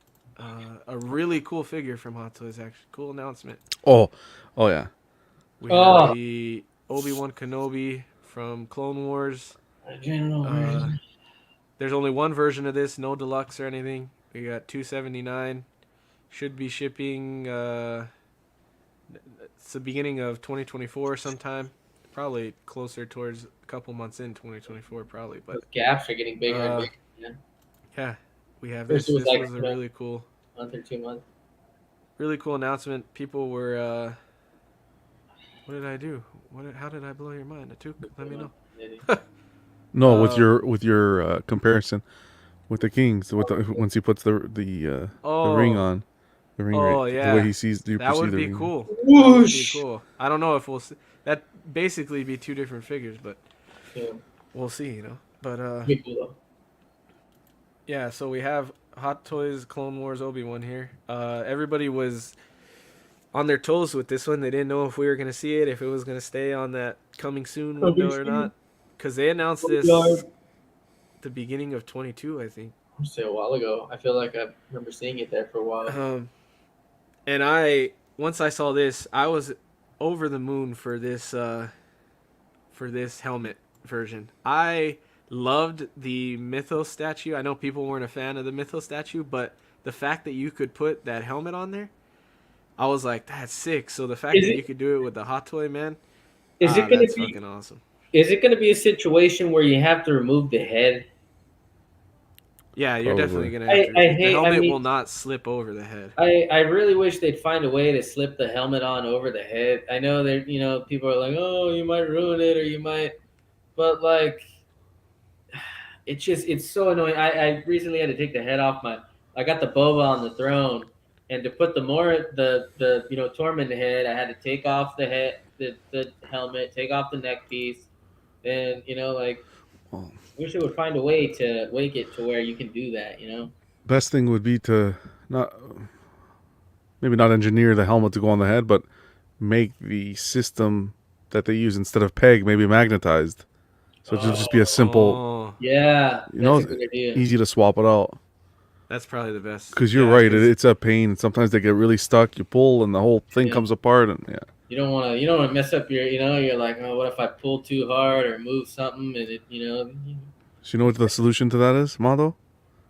a really cool figure from Hot Toys. Actually, cool announcement. Oh, oh yeah. We have Oh, the Obi-Wan Kenobi from Clone Wars. General Uh, version. there's only one version of this, no deluxe or anything. We got 279. Should be shipping. It's the beginning of 2024 sometime. Probably closer towards a couple months in 2024, probably. But Those gaps are getting bigger and uh, bigger. Yeah. yeah, we have First this. it was This like was a month or 2 months. really cool announcement. People were. What did I do? How did I blow your mind? Atuk, let me know. No, Um, with your comparison with the Kings, once he puts the ring oh, on, the ring right, oh the way yeah, he sees, you that perceive would the be ring. cool. That would be Whoosh. cool. I don't know if we'll see. That basically be two different figures, but Yeah, we'll see. You know, but pretty cool though. yeah. So we have Hot Toys Clone Wars Obi-Wan here. Everybody was on their toes with this one. They didn't know if we were gonna see it, if it was gonna stay on that coming soon window or not, because they announced this the beginning of 22, I think. Say a while ago. I feel like I remember seeing it there for a while. And once I saw this, I was over the moon for this helmet version. I loved the Mythos statue. I know people weren't a fan of the Mythos statue, but the fact that you could put that helmet on there, I was like, that's sick. So the fact Is that it you could do it with the Hot Toy, man, is it gonna that's be fucking awesome. is it gonna be a situation where you have to remove the head? Yeah, you're definitely Probably. gonna have to. I The hate. I helmet mean, will not slip over the head. I really wish they'd find a way to slip the helmet on over the head. I know that people are like, oh, you might ruin it or you might, but like it's so annoying. I recently had to take the head off my. I got the boba on the throne, and to put the torment head, I had to take off the head, the helmet, take off the neck piece. Then like Well, I wish they would find a way to make it to where you can do that. best thing would be to not maybe not engineer the helmet to go on the head, but make the system that they use instead of peg maybe magnetized. So it'll just be a simple, Oh, Yeah, that's a good idea. easy to swap it out. that's probably the best. Because you're Yeah, right, because it's a pain. Sometimes they get really stuck. You pull, and the whole thing Yeah. comes apart. And yeah, You don't want to mess up you're like, oh, what if I pull too hard or move something and so you know what the solution to that is, Mondo?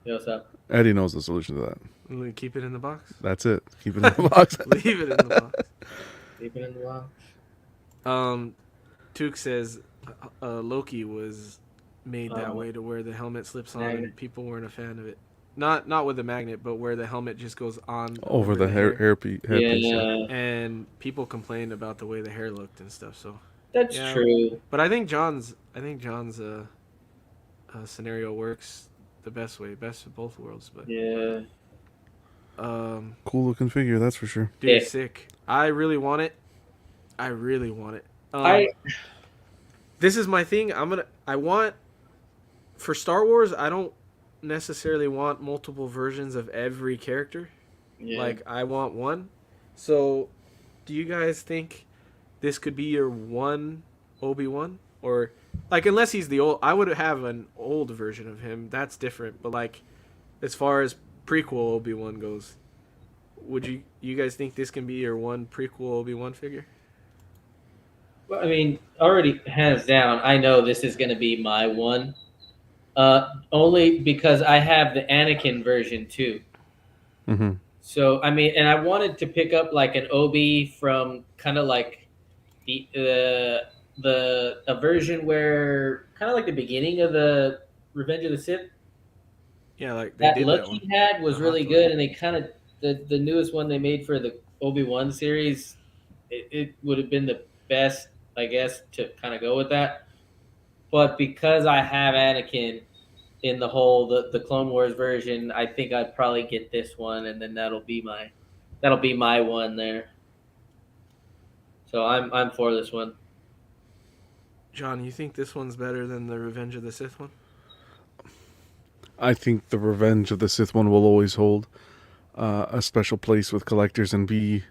what's up? Eddie knows the solution to that. we keep it in the box. That's it. Keep it in the box. Leave it in the box. Keep it in the box. Took says Loki was made that way to where the helmet slips on, and Magnet. people weren't a fan of it. Not with the magnet, but where the helmet just goes on Over the headpiece. Yeah, and people complained about the way the hair looked and stuff. So, that's Yeah. true. but I think John's scenario works the best way, best of both worlds. But Yeah. Cool looking figure, that's for sure. dude, Yeah. sick. I really want it. I really want it. I This is my thing. I want for Star Wars. I don't necessarily want multiple versions of every character. yeah. Like I want one. So, do you guys think this could be your one Obi-Wan, or like unless he's the old? I would have an old version of him. That's different. But like, as far as prequel Obi-Wan goes, would you guys think this can be your one prequel Obi-Wan figure? Well, I mean, already hands down, I know this is gonna be my one. Only because I have the Anakin version too. Mm-hmm. So I mean, and I wanted to pick up like an Obi from kind of like the a version where kind of like the beginning of the Revenge of the Sith. Yeah, like they That did look that one. he had was The really Hot good, and they kind of the newest one they made for the Obi-Wan series. It would have been the best, I guess, to kind of go with that. but because I have Anakin in the Clone Wars version, I think I'd probably get this one, and then that'll be my one there. So I'm for this one. John, you think this one's better than the Revenge of the Sith one? I think the Revenge of the Sith one will always hold a special place with collectors and be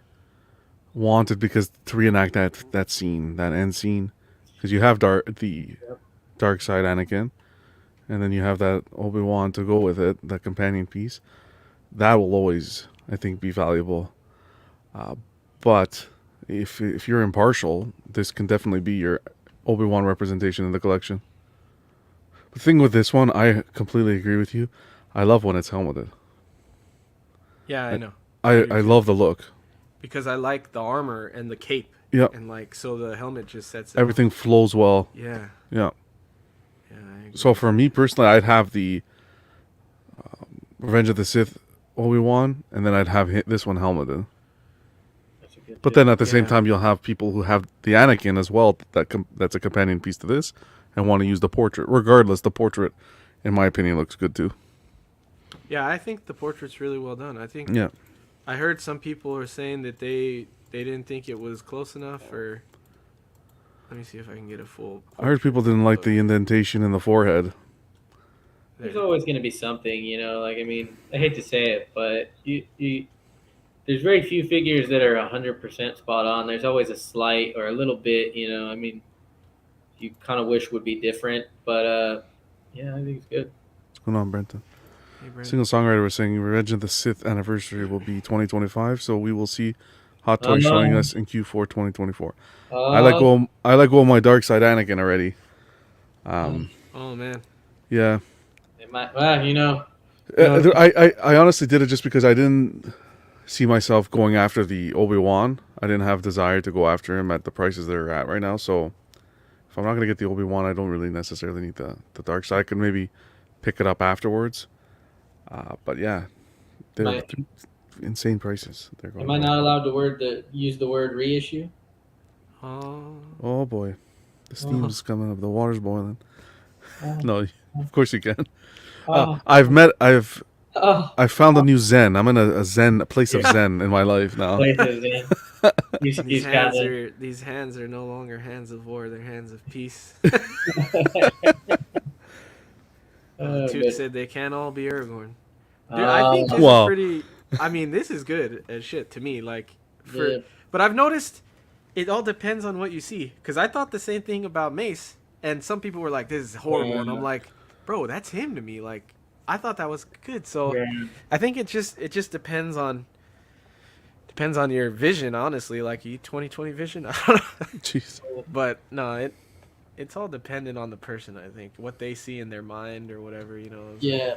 wanted because to reenact that scene, that end scene, because you have the dark side Anakin, and then you have that Obi-Wan to go with it, that companion piece. That will always, I think, be valuable. But if you're impartial, this can definitely be your Obi-Wan representation in the collection. The thing with this one, I completely agree with you. I love when it's helmeted. Yeah, I know. I love the look. Because I like the armor and the cape. Yep. And like, so the helmet just sets it Everything off. flows well. Yeah. Yeah. Yeah, I agree. So for me personally, I'd have the Revenge of the Sith Obi-Wan, and then I'd have this one helmeted. That's a good But pick. then at the same Yeah. time, you'll have people who have the Anakin as well. That's a companion piece to this, and want to use the portrait. Regardless, the portrait, in my opinion, looks good too. Yeah, I think the portrait's really well done. I think Yeah. I heard some people are saying that they didn't think it was close enough, or let me see if I can get a full. I heard people didn't like the indentation in the forehead. There's always going to be something, Like, I mean, I hate to say it, but there's very few figures that are 100% spot on. There's always a slight or a little bit, I mean, you kind of wish would be different, but yeah, I think it's good. What's going on, Brenton? Hey, Brandon. Single songwriter was saying Revenge of the Sith anniversary will be 2025, so we will see Hot Toys showing us in Q4 2024. I like all my dark side Anakin already. Oh man. Yeah. It might, well, I honestly did it just because I didn't see myself going after the Obi-Wan. I didn't have desire to go after him at the prices that are at right now. So if I'm not going to get the Obi-Wan, I don't really necessarily need the dark side. I could maybe pick it up afterwards. But yeah, they're insane prices. They're going am I not allowed to use the word reissue? Oh boy, the steam's coming up. The water's boiling. Oh. No, of course you can. Oh. I've found a new Zen. I'm in a place of Zen in my life now. These hands are no longer hands of war; they're hands of peace. Toot said they can't all be Aragorn. Dude, I think this is pretty. I mean, this is good as shit to me. Like, but I've noticed it all depends on what you see. Because I thought the same thing about Mace, and some people were like, "This is horrible," and I'm like, "Bro, that's him to me." Like, I thought that was good. So I think it just depends on your vision. Honestly, like 20/20 vision. I don't know. Jeez. But no, it's all dependent on the person. I think what they see in their mind or whatever. Yeah.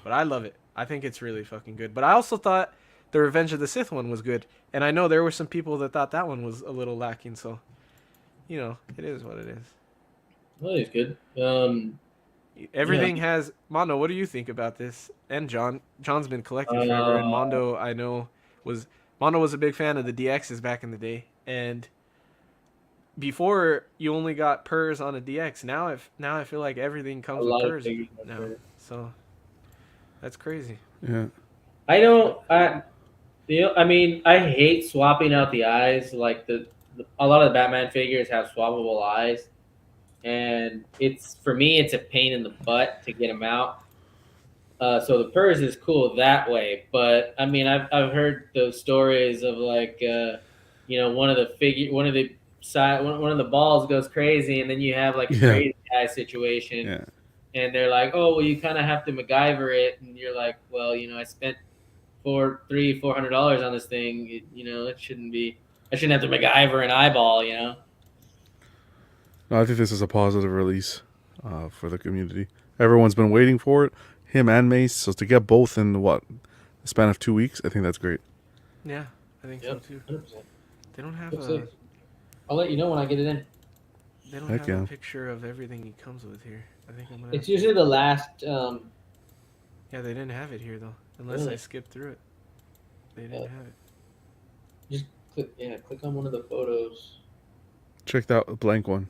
But I love it. I think it's really fucking good. But I also thought the Revenge of the Sith one was good. And I know there were some people that thought that one was a little lacking. So, it is what it is. Well, it's good. Everything has... Mondo, what do you think about this? And John. John's been collecting forever. And Mondo, I know, was a big fan of the DXs back in the day. And before, you only got purs on a DX. Now I feel like everything comes with purs now. So... That's crazy. Yeah. I mean, I hate swapping out the eyes. Like a lot of the Batman figures have swappable eyes, and for me, it's a pain in the butt to get them out. So the purse is cool that way, but I mean, I've heard those stories of like, one of the balls goes crazy, and then you have like a crazy eye situation. Yeah. And they're like, oh, well, you kind of have to MacGyver it, and you're like, well, I spent $400 on this thing. It shouldn't be. I shouldn't have to MacGyver an eyeball. No, I think this is a positive release for the community. Everyone's been waiting for it, him and Mace. So to get both in the span of 2 weeks, I think that's great. Yeah, I think so too. 100%. They don't have I'll let you know when I get it in. They don't have a picture of everything he comes with here. I think I'm gonna. It's usually the last. Yeah, they didn't have it here though, unless I skipped through it. They didn't have it. Just click on one of the photos. Check that blank one.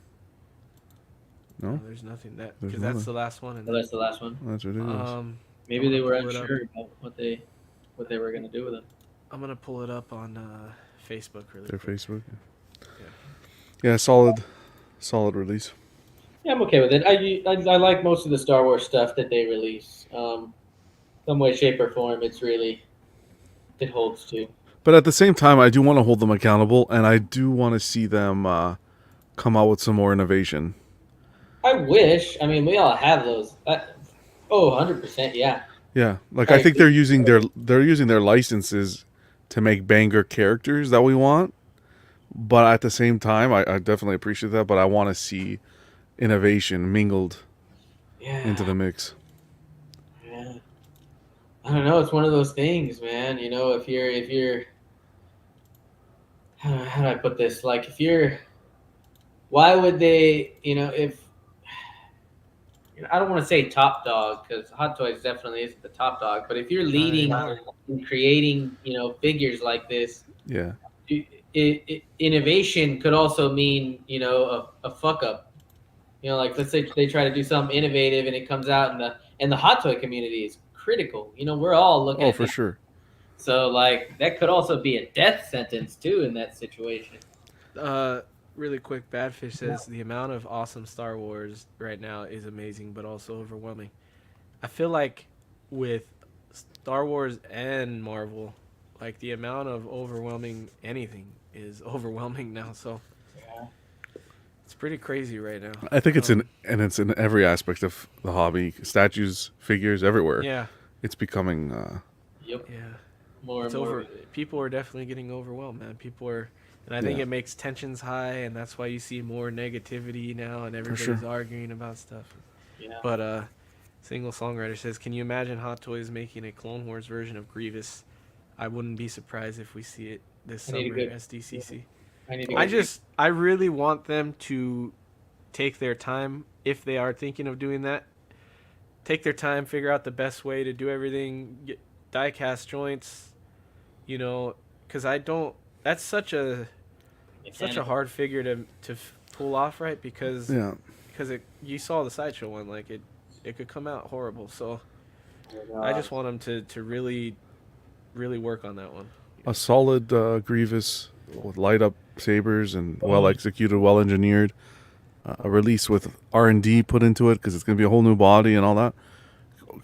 No, there's nothing that There's because that's nothing. the last one. And So that's the last one. That's ridiculous. Maybe I'm they gonna were pull it up. unsure about what they were gonna do with it. I'm gonna pull it up on Facebook really Their quick. Facebook. Yeah, solid release. Yeah, I'm okay with it. I like most of the Star Wars stuff that they release. Some way, shape, or form, it holds to. But at the same time, I do want to hold them accountable, and I do want to see them come out with some more innovation. I wish. I mean, we all have those. 100%. Yeah. Yeah, like I I think agree. they're using their licenses to make banger characters that we want. But at the same time, I definitely appreciate that. But I want to see innovation mingled Yeah. into the mix. Yeah. I don't know. It's one of those things, man. You know, if you're, how do I put this? Like, why would they? You know, if I don't want to say top dog because Hot Toys definitely isn't the top dog, but if you're leading in creating, figures like this, Yeah, innovation could also mean, a fuck up. Like let's say they try to do something innovative and it comes out, and the hot toy community is critical. We're all looking oh at for that. sure. So like that could also be a death sentence too in that situation. Really quick, Badfish says the amount of awesome Star Wars right now is amazing, but also overwhelming. I feel like with Star Wars and Marvel, like the amount of overwhelming anything is overwhelming now. So Yeah. it's pretty crazy right now. I think it's it's in every aspect of the hobby. Statues, figures, everywhere. Yeah, It's becoming. Yep. yeah. More It's and more. over. People are definitely getting overwhelmed, man. People are, and I think Yeah. it makes tensions high, and that's why you see more negativity now, and everybody's sure. arguing about stuff. Yeah. But single songwriter says, "Can you imagine Hot Toys making a Clone Wars version of Grievous? I wouldn't be surprised if we see it this I need a summer at good- SDCC." I really want them to take their time if they are thinking of doing that. Take their time, figure out the best way to do everything, get die cast joints, because I don't. That's such a hard figure to pull off, right? Because Yeah, you saw the sideshow one, like it could come out horrible. So I just want them to really work on that one. a solid Grievous with light up sabers and well executed, well engineered. A release with R&D put into it because it's going to be a whole new body and all that.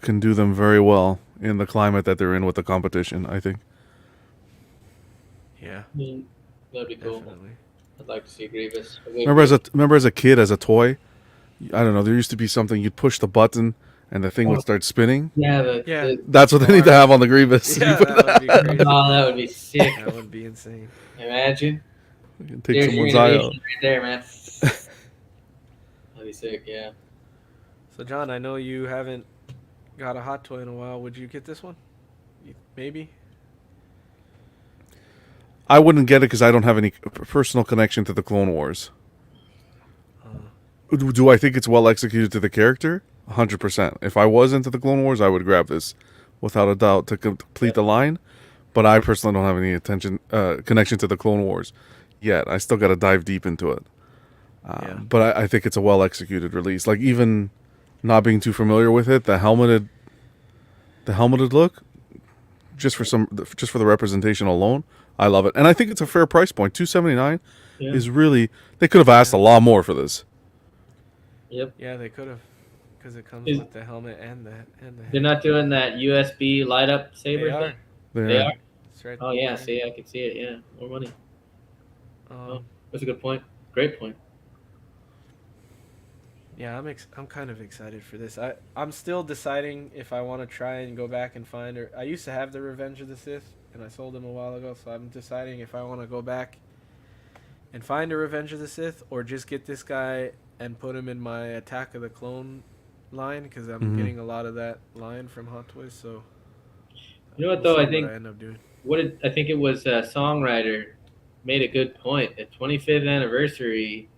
Can do them very well in the climate that they're in with the competition, I think. Yeah, That'd be cool. definitely. I'd like to see Grievous. Remember as a kid, as a toy, I don't know, there used to be something you'd push the button and the thing would start spinning. Yeah. Yeah. That's what they need to have on the Grievous. Yeah, that would be crazy. Oh, that would be sick. That would be insane. Imagine. You can take There's someone's your eye innovation out. right there, man. That'd be sick. Yeah. So John, I know you haven't got a hot toy in a while. Would you get this one? Maybe. I wouldn't get it because I don't have any personal connection to the Clone Wars. Do I think it's well executed to the character? 100%. If I was into the Clone Wars, I would grab this without a doubt to complete the line. But I personally don't have any connection to the Clone Wars yet. I still got to dive deep into it. But I think it's a well executed release. Like even not being too familiar with it, the helmeted look, just for the representation alone, I love it. And I think it's a fair price point. $279 is really. They could have asked a lot more for this. Yep. Yeah, they could have, because it comes with the helmet and the They're head. not doing that USB light up saber They thing? are. They are? That's right. Oh, yeah. See, I can see it. Yeah. More money. That's a good point. Great point. Yeah, I'm kind of excited for this. I'm still deciding if I want to try and go back and find her. I used to have the Revenge of the Sith, and I sold them a while ago, so I'm deciding if I want to go back and find a Revenge of the Sith or just get this guy and put him in my Attack of the Clone line, because I'm getting a lot of that line from Hot Toys. So You know what, though? I think I end up doing. I think it was a songwriter made a good point. At 25th anniversary,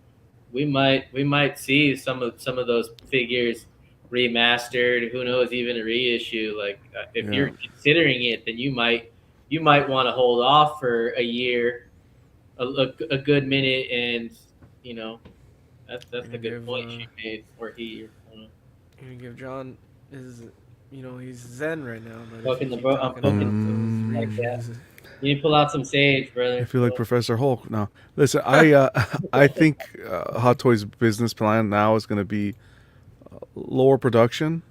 we might see some of those figures remastered. Who knows, even a reissue. Like if you're considering it, then you might want to hold off for a year, a good minute, and That's a Gonna good give point she made, or he. gonna give John his, he's zen right now. But if you Poking the keep bro, I'm talking poking about those like that. reissues, You need to pull out some sage, I brother. feel like Professor Hulk now. Listen, I I think Hot Toys' business plan now is going to be lower production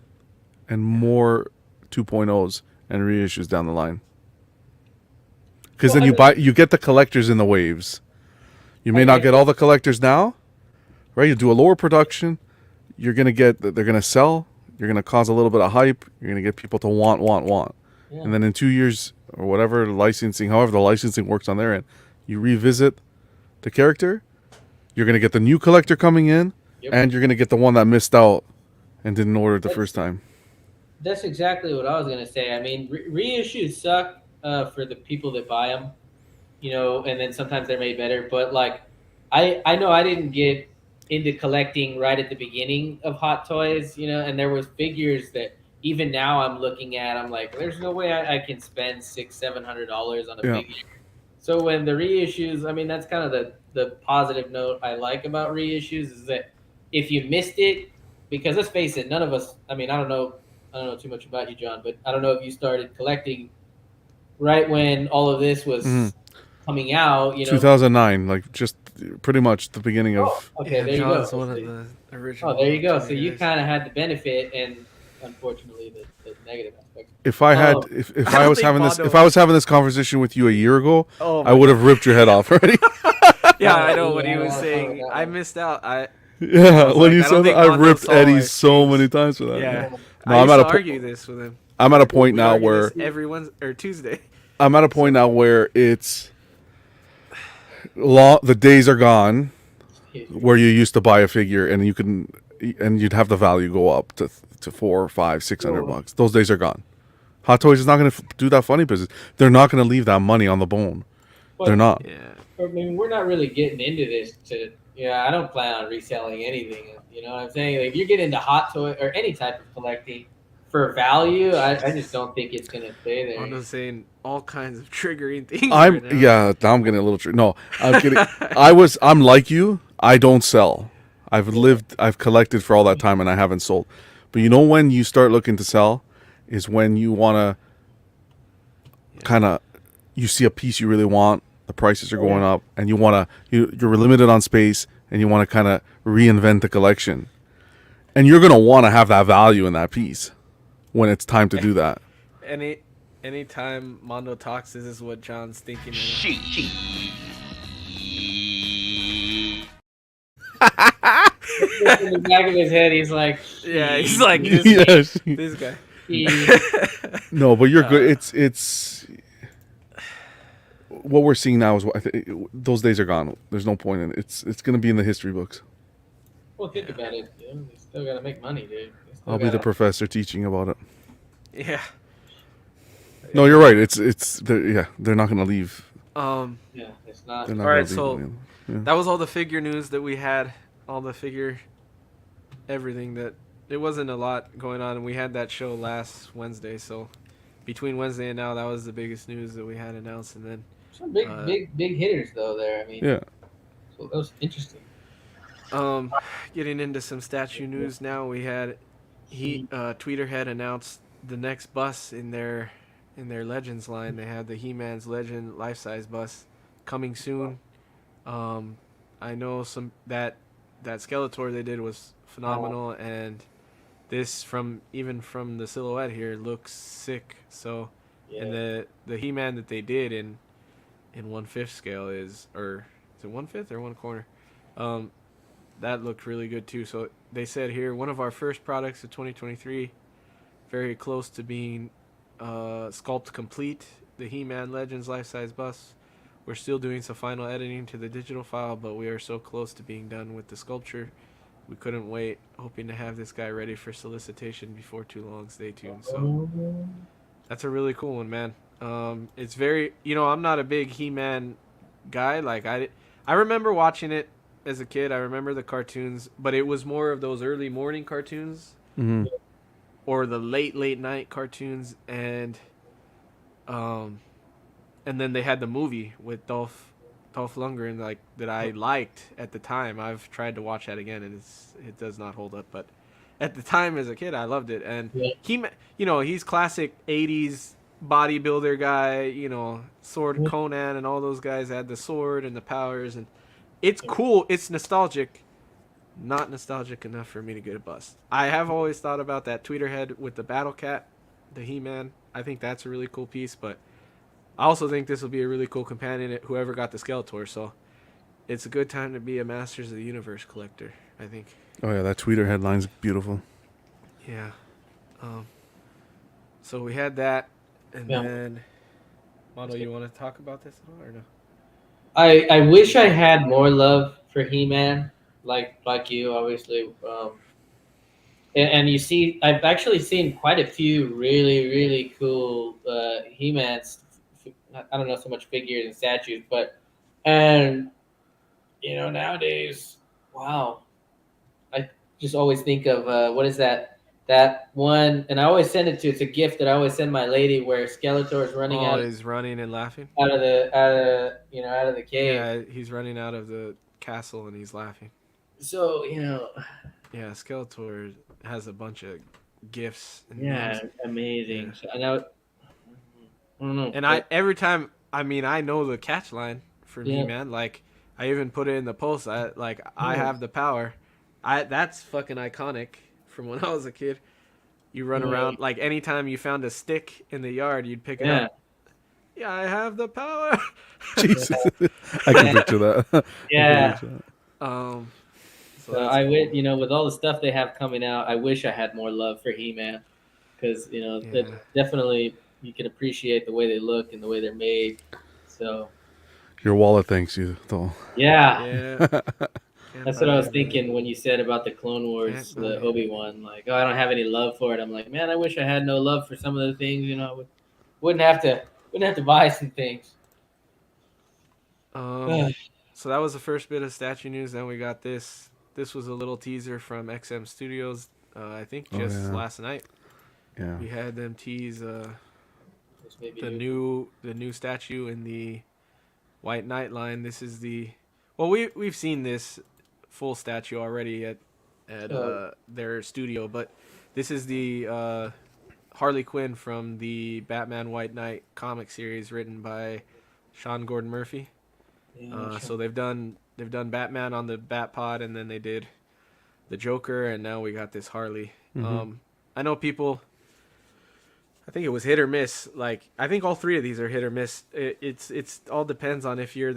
and more 2.0s and reissues down the line. Because Well, then you get the collectors in the waves. You may not get all the collectors now, right? You do a lower production, they're gonna sell, you're gonna cause a little bit of hype, you're gonna get people to want. yeah. And then in 2 years or whatever however the licensing works on their end, you revisit the character, you're gonna get the new collector coming in, Yep. and you're gonna get the one that missed out and didn't order it the first time. That's exactly what I was gonna say. I mean, reissues suck for the people that buy them, and then sometimes they're made better. But like, I know I didn't get into collecting right at the beginning of Hot Toys, and there was figures that even now I'm looking at. I'm like, there's no way I can spend $600-700 on a Yeah. figure. So when the reissues, I mean, that's kind of the positive note I like about reissues is that if you missed it, because let's face it, none of us. I mean, I don't know too much about you, John, but I don't know if you started collecting right when all of this was coming out. 2009, like just pretty much the beginning Oh, of. okay, yeah, there you go. John's one of the original. Oh, there you go. Toy So you guys. kind of had the benefit and unfortunately the negative aspects. If I had, Oh. if I I don't was think having this, Mondo- if I was having this conversation with you a year ago, Oh, I would have ripped your head off already. Yeah, I know Yeah, what he I was don't saying. know. I missed out. Yeah, was when like, you I don't said that, think I Mondo ripped saw Eddie his so face. many times for that. Yeah. No, I I'm used at to a argue this with him. I'm at a point We'd now argue where this every Wednesday or Tuesday. I'm at a point now where it's the days are gone where you used to buy a figure and you'd have the value go up to $400, $500, $600. Those days are gone. Hot Toys is not going to do that funny business. They're not going to leave that money on the bone. But, They're not. Yeah. I mean, we're not really getting into this to. I don't plan on reselling anything. You know what I'm saying? Like, if you get into hot toy or any type of collecting for value, I just don't think it's gonna stay there. Mondo's saying all kinds of triggering things I'm right now. yeah. Now I'm getting a little. No, I'm kidding. I'm like you. I don't sell. I've collected for all that time and I haven't sold. But you know when you start looking to sell, is when you want to you see a piece you really want, the prices are going up, and you're limited on space, and you want to kind of reinvent the collection, and you're gonna want to have that value in that piece when it's time to do that. Anytime Mondo talks, this is what John's thinking. In the back of his head, he's like, Yeah, he's like this, Yes. this guy. No, but you're good. It's what we're seeing now is what those days are gone. There's no point in it. It's gonna be in the history books. well, think about it. You still gotta make money, dude. You still I'll be the gotta- professor teaching about it. Yeah. No, you're right. They're not gonna leave. Yeah, it's not. They're not Alright, gonna so leave money. Yeah. that was all the figure news that we had. All the figure, everything that it wasn't a lot going on, and we had that show last Wednesday. So between Wednesday and now, that was the biggest news that we had announced, and then Some big hitters though there. I mean, Yeah. so that was interesting. getting into some statue news now. We had Tweeter had announced the next bus in their Legends line. They had the He-Man's Legend life-size bus coming soon. I know that Skeletor they did was phenomenal, and this from the silhouette here looks sick. So, Yeah. and the He-Man that they did in 1/5 scale is it 1/5 or 1/4? That looked really good too. So they said here, one of our first products of 2023, very close to being sculpt complete, the He-Man Legends life-size bus. We're still doing some final editing to the digital file, but we are so close to being done with the sculpture. We couldn't wait, hoping to have this guy ready for solicitation before too long. Stay tuned. So that's a really cool one, man. It's very, I'm not a big He-Man guy. Like I remember watching it as a kid. I remember the cartoons, but it was more of those early morning cartoons Mm-hmm. or the late night cartoons, and then they had the movie with Dolph Dolph Lundgren that I liked at the time. I've tried to watch that again, and it does not hold up. But at the time as a kid, I loved it. And Yeah. he's classic '80s bodybuilder guy. Sword Conan and all those guys had the sword and the powers, and it's cool. It's nostalgic. Not nostalgic enough for me to get a bust. I have always thought about that tweeter head with the Battle Cat, the He-Man. I think that's a really cool piece, but I also think this will be a really cool companion to whoever got the Skeletor. So it's a good time to be a Masters of the Universe collector, I think. Oh yeah, that tweeter headline's beautiful. Yeah. So we had that, and Yeah. then Mono, you want to talk about this at all or no? I wish I had more love for He-Man, like you, obviously. And you see, I've actually seen quite a few really, really cool He-Mans. I don't know so much figures and statues, and nowadays, wow, I just always think of what is that one, and I always send it to. It's a gift that I always send my lady, where Skeletor is running He's running and laughing. out of the cave. Yeah, he's running out of the castle and he's laughing. So Yeah, Skeletor has a bunch of gifts. And yeah, memes. amazing. Yeah. So, I don't know. And every time, I know the catch line for Yeah. me, man. Like, I even put it in the post. I have the power. That's fucking iconic from when I was a kid. You run around, like, anytime you found a stick in the yard, you'd pick it up. Yeah, I have the power. Jesus, I can picture that. Yeah. So I wish, with all the stuff they have coming out, I wish I had more love for He-Man, because definitely you can appreciate the way they look and the way they're made. So Your wallet thanks you, though. Yeah. That's what I was thinking when you said about the Clone Wars, the Obi-Wan. Like, I don't have any love for it. I'm like, man, I wish I had no love for some of the things. Wouldn't have to buy some things. So that was the first bit of statue news. Then we got this. This was a little teaser from XM Studios. I think just last night. Yeah. We had them tease the new statue in the White Knight line. This is we've seen this full statue already at their studio, but this is the Harley Quinn from the Batman White Knight comic series written by Sean Gordon Murphy. So they've done Batman on the Batpod, and then they did the Joker, and now we got this Harley. Mm-hmm. I know people. I think it was hit or miss. Like, I think all three of these are hit or miss. It's all depends on if you're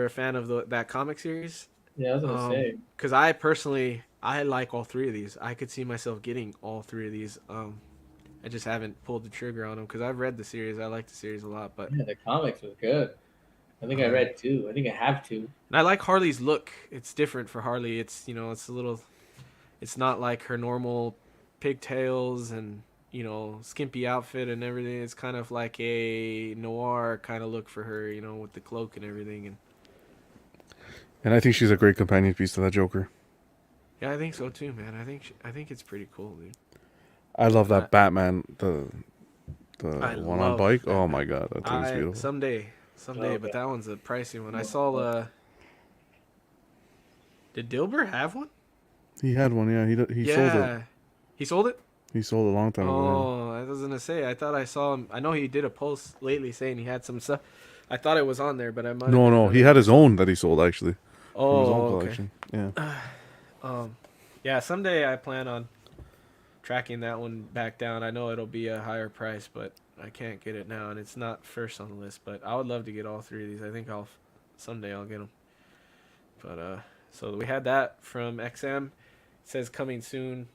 a fan of that comic series. Yeah, I was gonna say. Because I personally like all three of these. I could see myself getting all three of these. I just haven't pulled the trigger on them because I've read the series. I like the series a lot, but Yeah, the comics was good. I think I read two. I think I have two. And I like Harley's look. It's different for Harley. It's it's a little. It's not like her normal pigtails and skimpy outfit and everything. It's kind of like a noir kind of look for her, with the cloak and everything. And I think she's a great companion piece to that Joker. Yeah, I think so too, man. I think it's pretty cool, dude. I love that Batman, the one on bike. Batman. Oh my god, that thing's beautiful. Someday, but that one's a pricey one. I saw Did Dilbert have one? He had one, yeah. He sold it. He sold it? He sold it a long time ago. Oh, I was gonna say. I thought I saw him. I know he did a post lately saying he had some stuff. I thought it was on there, but I might. No, he had his own that he sold actually. Oh, his own collection. Yeah. Yeah. Someday I plan on tracking that one back down. I know it'll be a higher price, but I can't get it now, and it's not first on the list. But I would love to get all three of these. I think someday I'll get them. But so we had that from XM. It says coming soon.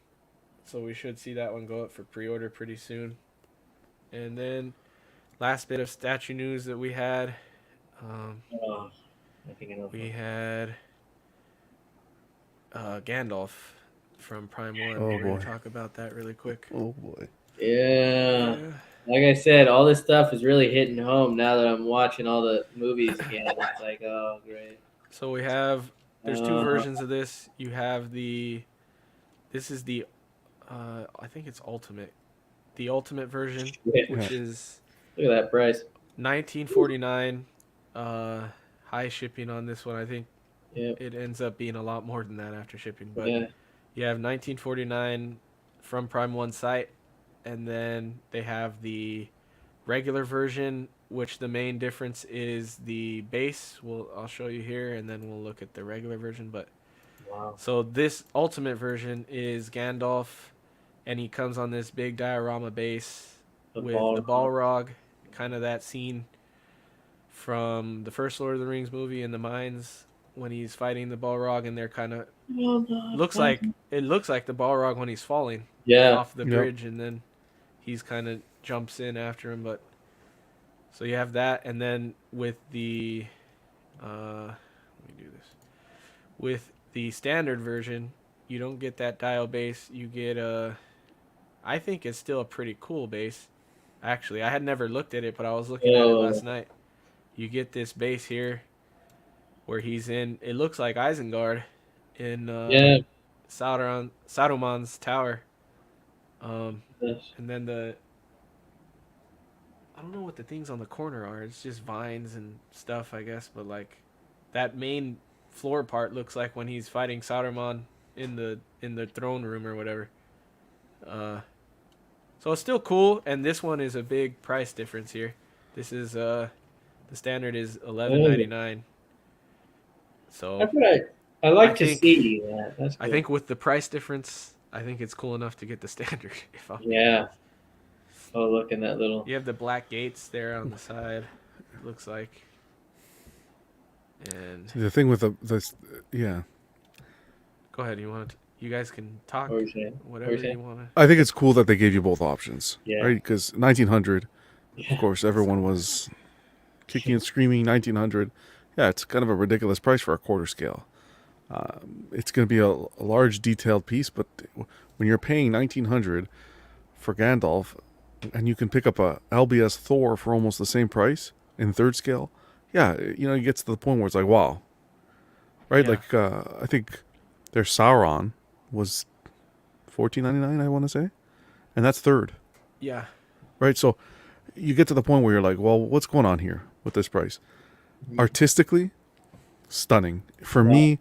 So we should see that one go up for pre-order pretty soon. And then last bit of statue news that we had. We had Gandalf from Prime 1. Oh, We're going boy. to talk about that really quick. Oh boy. Yeah. Like I said, all this stuff is really hitting home now that I'm watching all the movies again. It's like, oh, great. So there's two versions of this. You have this is the I think it's Ultimate. The Ultimate version, which is Look at that price. $19.49. high shipping on this one. I think Yeah. it ends up being a lot more than that after shipping. But Yeah. you have 1949 from Prime One site, and then they have the regular version, which the main difference is the base. I'll show you here, and then we'll look at the regular version. But Wow. so this ultimate version is Gandalf, and he comes on this big diorama base The with Balrog. the Balrog, kind of that scene from the first Lord of the Rings movie in the mines when he's fighting the Balrog, and they're kind of looks like the Balrog when he's falling Yeah. off the Yep. bridge, and then he's kind of jumps in after him. But so you have that, and then with the let me do this with the standard version, you don't get that dial base. You get I think it's still a pretty cool base. Actually, I had never looked at it, but I was looking at it last night. You get this base here where he's in. It looks like Isengard in Yeah. Saruman's tower. Yes. And then I don't know what the things on the corner are. It's just vines and stuff, I guess. But like that main floor part looks like when he's fighting Saruman in the throne room or whatever. So it's still cool, and this one is a big price difference here. This is the standard is $11.99. So That's what I like I to think- see that. That's I cool. think with the price difference, I think it's cool enough to get the standard. Yeah. Oh, look in that little. You have the black gates there on the side. It looks like. And The thing with the yeah, go ahead. You guys can talk What were you saying? whatever What were you you want to. I think it's cool that they gave you both options. Yeah. Right? Because 1900, Yeah. of course, everyone was kicking and screaming. 1900, yeah, it's kind of a ridiculous price for a quarter scale. It's going to be a large detailed piece, but when you're paying 1900 for Gandalf, and you can pick up a LBS Thor for almost the same price in third scale, yeah, you know, it gets to the point where it's like, wow, right? Yeah. Like I think their Sauron was $14.99, I want to say, and that's third, Yeah. right? So you get to the point where you're like, well, what's going on here with this price? Artistically, stunning. For me,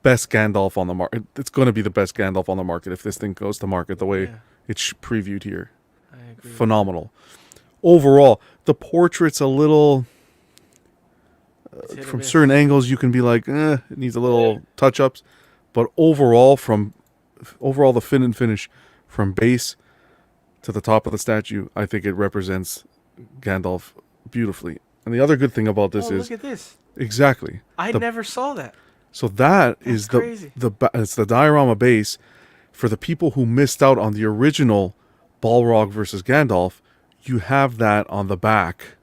best Gandalf on the market. It's going to be the best Gandalf on the market if this thing goes to market the way Yeah. it's previewed here. I agree. Phenomenal. Overall, the portrait's a little It's hit or from miss. certain angles you can be like, it needs a little touch-ups, but overall the fin and finish from base to the top of the statue, I think it represents Gandalf beautifully. And the other good thing about this is look at this. exactly. I the- never saw that. So that is crazy. it's the diorama base for the people who missed out on the original Balrog versus Gandalf. You have that on the back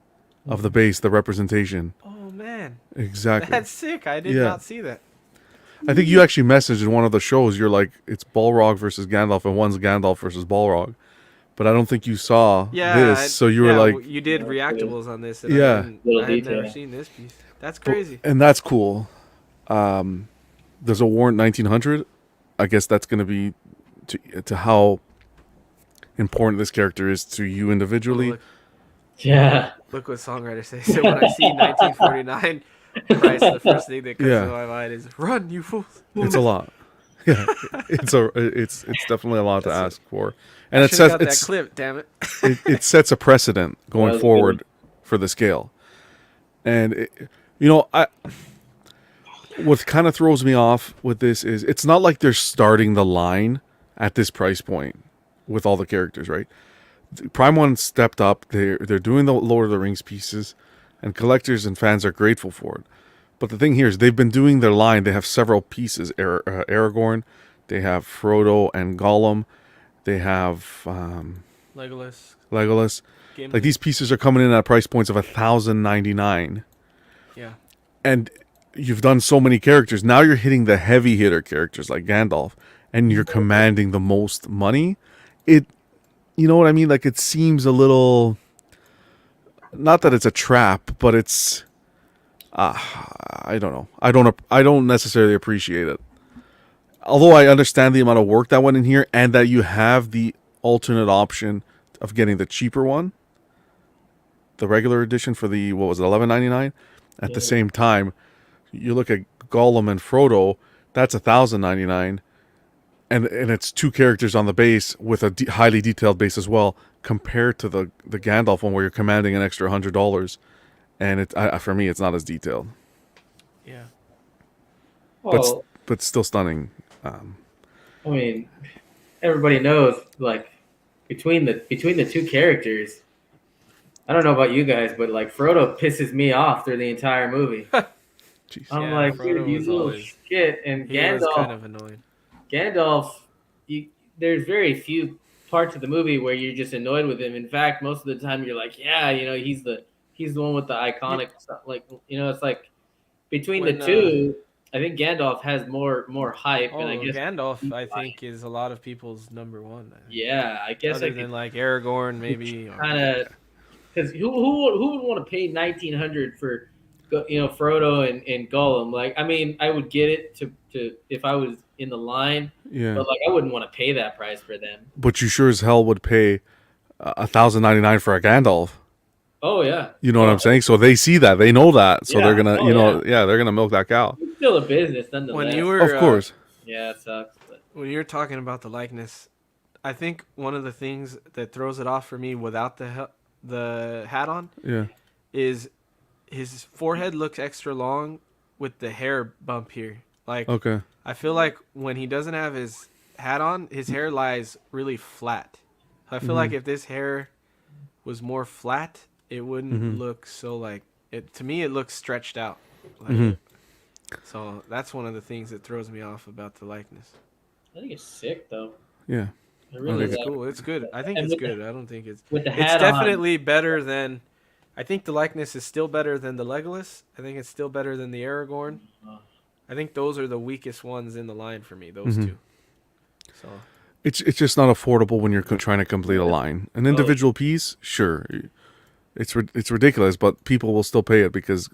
of the base, the representation. Oh man, Exactly. that's sick. I did Yeah. not see that. I think you actually messaged in one of the shows. You're like, it's Balrog versus Gandalf, and one's Gandalf versus Balrog. But I don't think you saw this, so you were like, you did Yeah, reactables on this. And Yeah. Little I had never detail. seen this piece. That's crazy. and that's cool. There's a warrant 1900. I guess that's going to be to how important this character is to you individually. Yeah. Look what songwriter says. So when I see 1949 price, the first thing that comes Yeah. to my mind is "Run, you fools!" It's a lot. Yeah, it's definitely a lot to ask for, and I it should've says got that it's clip. Damn it! it sets a precedent going Well, forward for the scale. And what kind of throws me off with this is it's not like they're starting the line at this price point with all the characters, right? Prime One stepped up. They're doing the Lord of the Rings pieces, and collectors and fans are grateful for it. But the thing here is they've been doing their line. They have several pieces. Aragorn, they have Frodo and Gollum, they have Legolas, Legolas. Gimli. Like these pieces are coming in at price points of $1,099, Yeah. and you've done so many characters. Now you're hitting the heavy hitter characters like Gandalf, and you're commanding the most money. You know what I mean? Like it seems a little. Not that it's a trap, but it's. I don't know. I don't necessarily appreciate it. Although I understand the amount of work that went in here, and that you have the alternate option of getting the cheaper one, the regular edition for the what was it, $11.99. At the same time, you look at Gollum and Frodo, that's 1,099, and it's two characters on the base with a highly detailed base as well, compared to the Gandalf one where you're commanding an extra $100, and for me it's not as detailed, Yeah. Well, but still stunning. I mean, everybody knows like between the two characters. I don't know about you guys, but like Frodo pisses me off through the entire movie. Jeez. I'm Yeah, like, dude, Frodo you was little always shit. And he was kind of annoying. Gandalf, there's very few parts of the movie where you're just annoyed with him. In fact, most of the time you're like, yeah, he's the one with the iconic stuff. Like, it's like between the When two, I think Gandalf has more hype, and I guess Gandalf I think is a lot of people's number one. I think. yeah, I guess I Other could than like Aragorn maybe or kind of because who would want to pay 1,900 for Frodo and Gollum? Like, I mean, I would get it to if I was in the line, Yeah, but like I wouldn't want to pay that price for them. but you sure as hell would pay 1,099 for a Gandalf. Oh yeah, You know what I'm saying? So they see that, they know that, so they're Yeah. gonna, Oh, they're gonna milk that cow. it's still a business when nonetheless. you were Of course. Yeah, it sucks, but when you're talking about the likeness, I think one of the things that throws it off for me without the hat on Yeah. is his forehead looks extra long with the hair bump here. Like Okay. I feel like when he doesn't have his hat on, his hair lies really flat. I feel like if this hair was more flat, it wouldn't look so like it. To me, it looks stretched out. Like, so that's one of the things that throws me off about the likeness. I think it's sick though. Yeah. I really It's like cool. It's good. I think And it's with the- good. I don't think it's. with the It's hat on. definitely better than. I think the likeness is still better than the Legolas. I think it's still better than the Aragorn. I think those are the weakest ones in the line for me. Those two. So It's just not affordable when you're trying to complete a line. An individual piece, sure, it's ridiculous, but people will still pay it because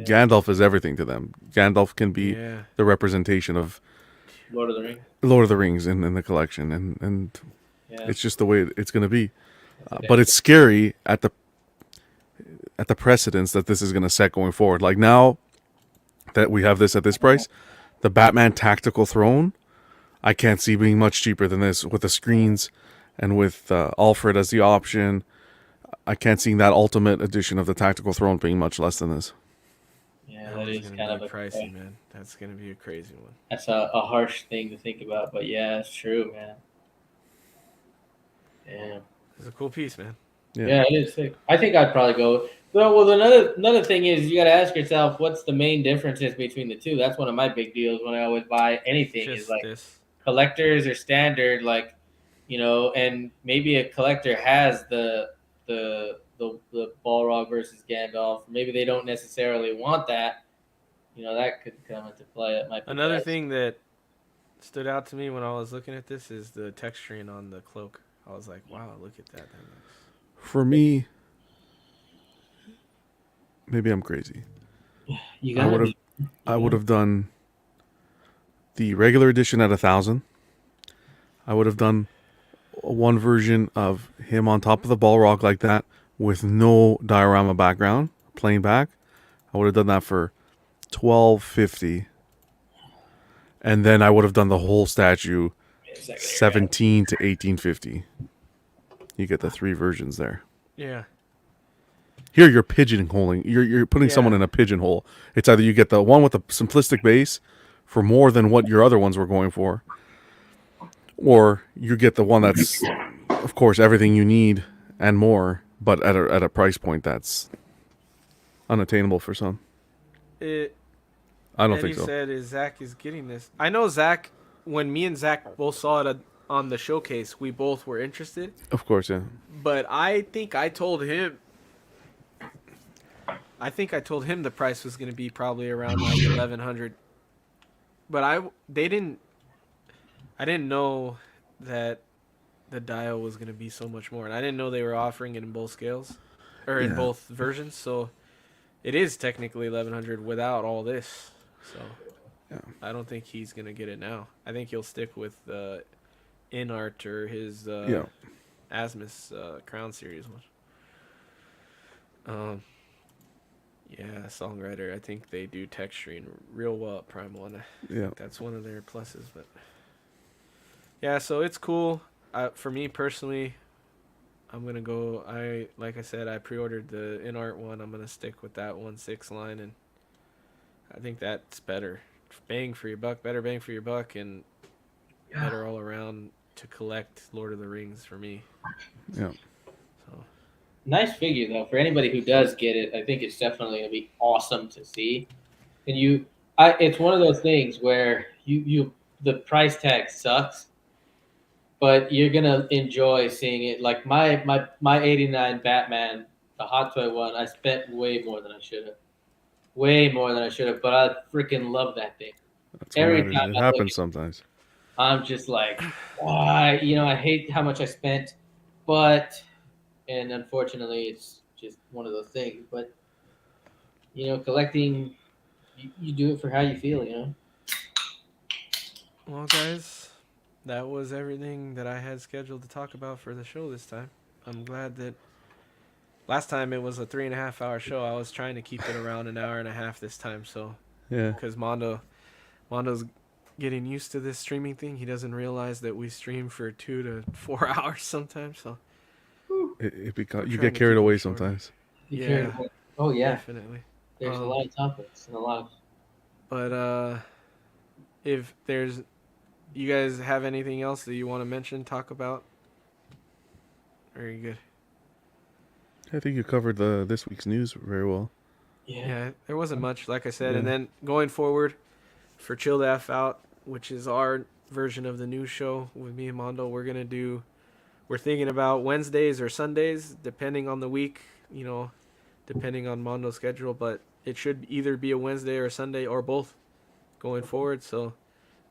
Gandalf is everything to them. Gandalf can be yeah. the representation of Lord of the Rings. Lord of the Rings in the collection, and Yeah. it's just the way it's going to be. But it's scary at the precedence that this is going to set going forward. Like now that we have this at this price, the Batman Tactical Throne, I can't see being much cheaper than this with the screens and with Alfred as the option. I can't see that Ultimate Edition of the Tactical Throne being much less than this. Yeah, That that one's is gonna kind be of pricey, man. That's gonna be a crazy one. That's a harsh thing to think about, but yeah, it's true, man. Yeah. It's a cool piece, man. Yeah, it is sick. I think I'd probably go. Well, another thing is you got to ask yourself what's the main differences between the two. That's one of my big deals when I always buy anything. Just Is like this. collectors or standard, like and maybe a collector has the Balrog versus Gandalf. Maybe they don't necessarily want that. That could come into play. It might be Another best. thing that stood out to me when I was looking at this is the texturing on the cloak. I was like, wow, look at that. That looks... For me, maybe I'm crazy. You I gotta would have, I would have done the regular edition at 1,000. I would have done one version of him on top of the Balrog like that with no diorama background, plain back. I would have done that for $1,250, and then I would have done the whole statue 17 to 1850. You get the three versions there. Yeah. Here you're pigeonholing. You're putting someone in a pigeonhole. It's either you get the one with the simplistic base for more than what your other ones were going for, or you get the one that's, of course, everything you need and more, but at a price point that's unattainable for some. I don't think so. Said Zach is getting this. I know Zach. When me and Zach both saw it on the showcase, we both were interested. Of course, yeah. But I think I told him. The price was going to be probably around like 1,100. But I didn't know that the dial was going to be so much more, and I didn't know they were offering it in both scales, or in both versions. So it is technically 1,100 without all this. So I don't think he's going to get it now. I think he'll stick with InArt or his Asmus Crown Series one. Yeah, songwriter. I think they do texturing real well at Primal, and I Yeah. think that's one of their pluses. But yeah, so it's cool. For me personally, I'm gonna go. Like I said, I pre-ordered the InArt one. I'm gonna stick with that 1/6 line, and I think that's better. Bang for your buck, better bang for your buck, and better all around to collect Lord of the Rings for me. Yeah. So Nice figure though. For anybody who does get it, I think it's definitely gonna be awesome to see. And it's one of those things where the price tag sucks, but you're gonna enjoy seeing it. Like my '89 Batman, the Hot Toy one, I spent way more than I should have. Way more than I should have, but I freaking love that thing. That's what Every matters. time It I look happens at sometimes. I'm just like, why? I hate how much I spent, but and unfortunately, it's just one of those things. But collecting, you do it for how you feel. well, guys, that was everything that I had scheduled to talk about for the show this time. I'm glad that last time it was a 3.5 hour show. I was trying to keep it around an hour and a half this time, so Yeah. because Mondo's getting used to this streaming thing. He doesn't realize that we stream for 2 to 4 hours sometimes. So You trying get to keep carried it away shorter. sometimes. You Yeah, care. Oh yeah, definitely. there's a lot of topics and a lot of. But if there's, you guys have anything else that you want to mention, talk about? Or are you good? I think you covered this week's news very well. Yeah, there wasn't much, like I said. And Yeah. then going forward for Chill the F Out, which is our version of the news show with me and Mondo, we're thinking about Wednesdays or Sundays, depending on the week, depending on Mondo's schedule. But it should either be a Wednesday or a Sunday or both going forward. So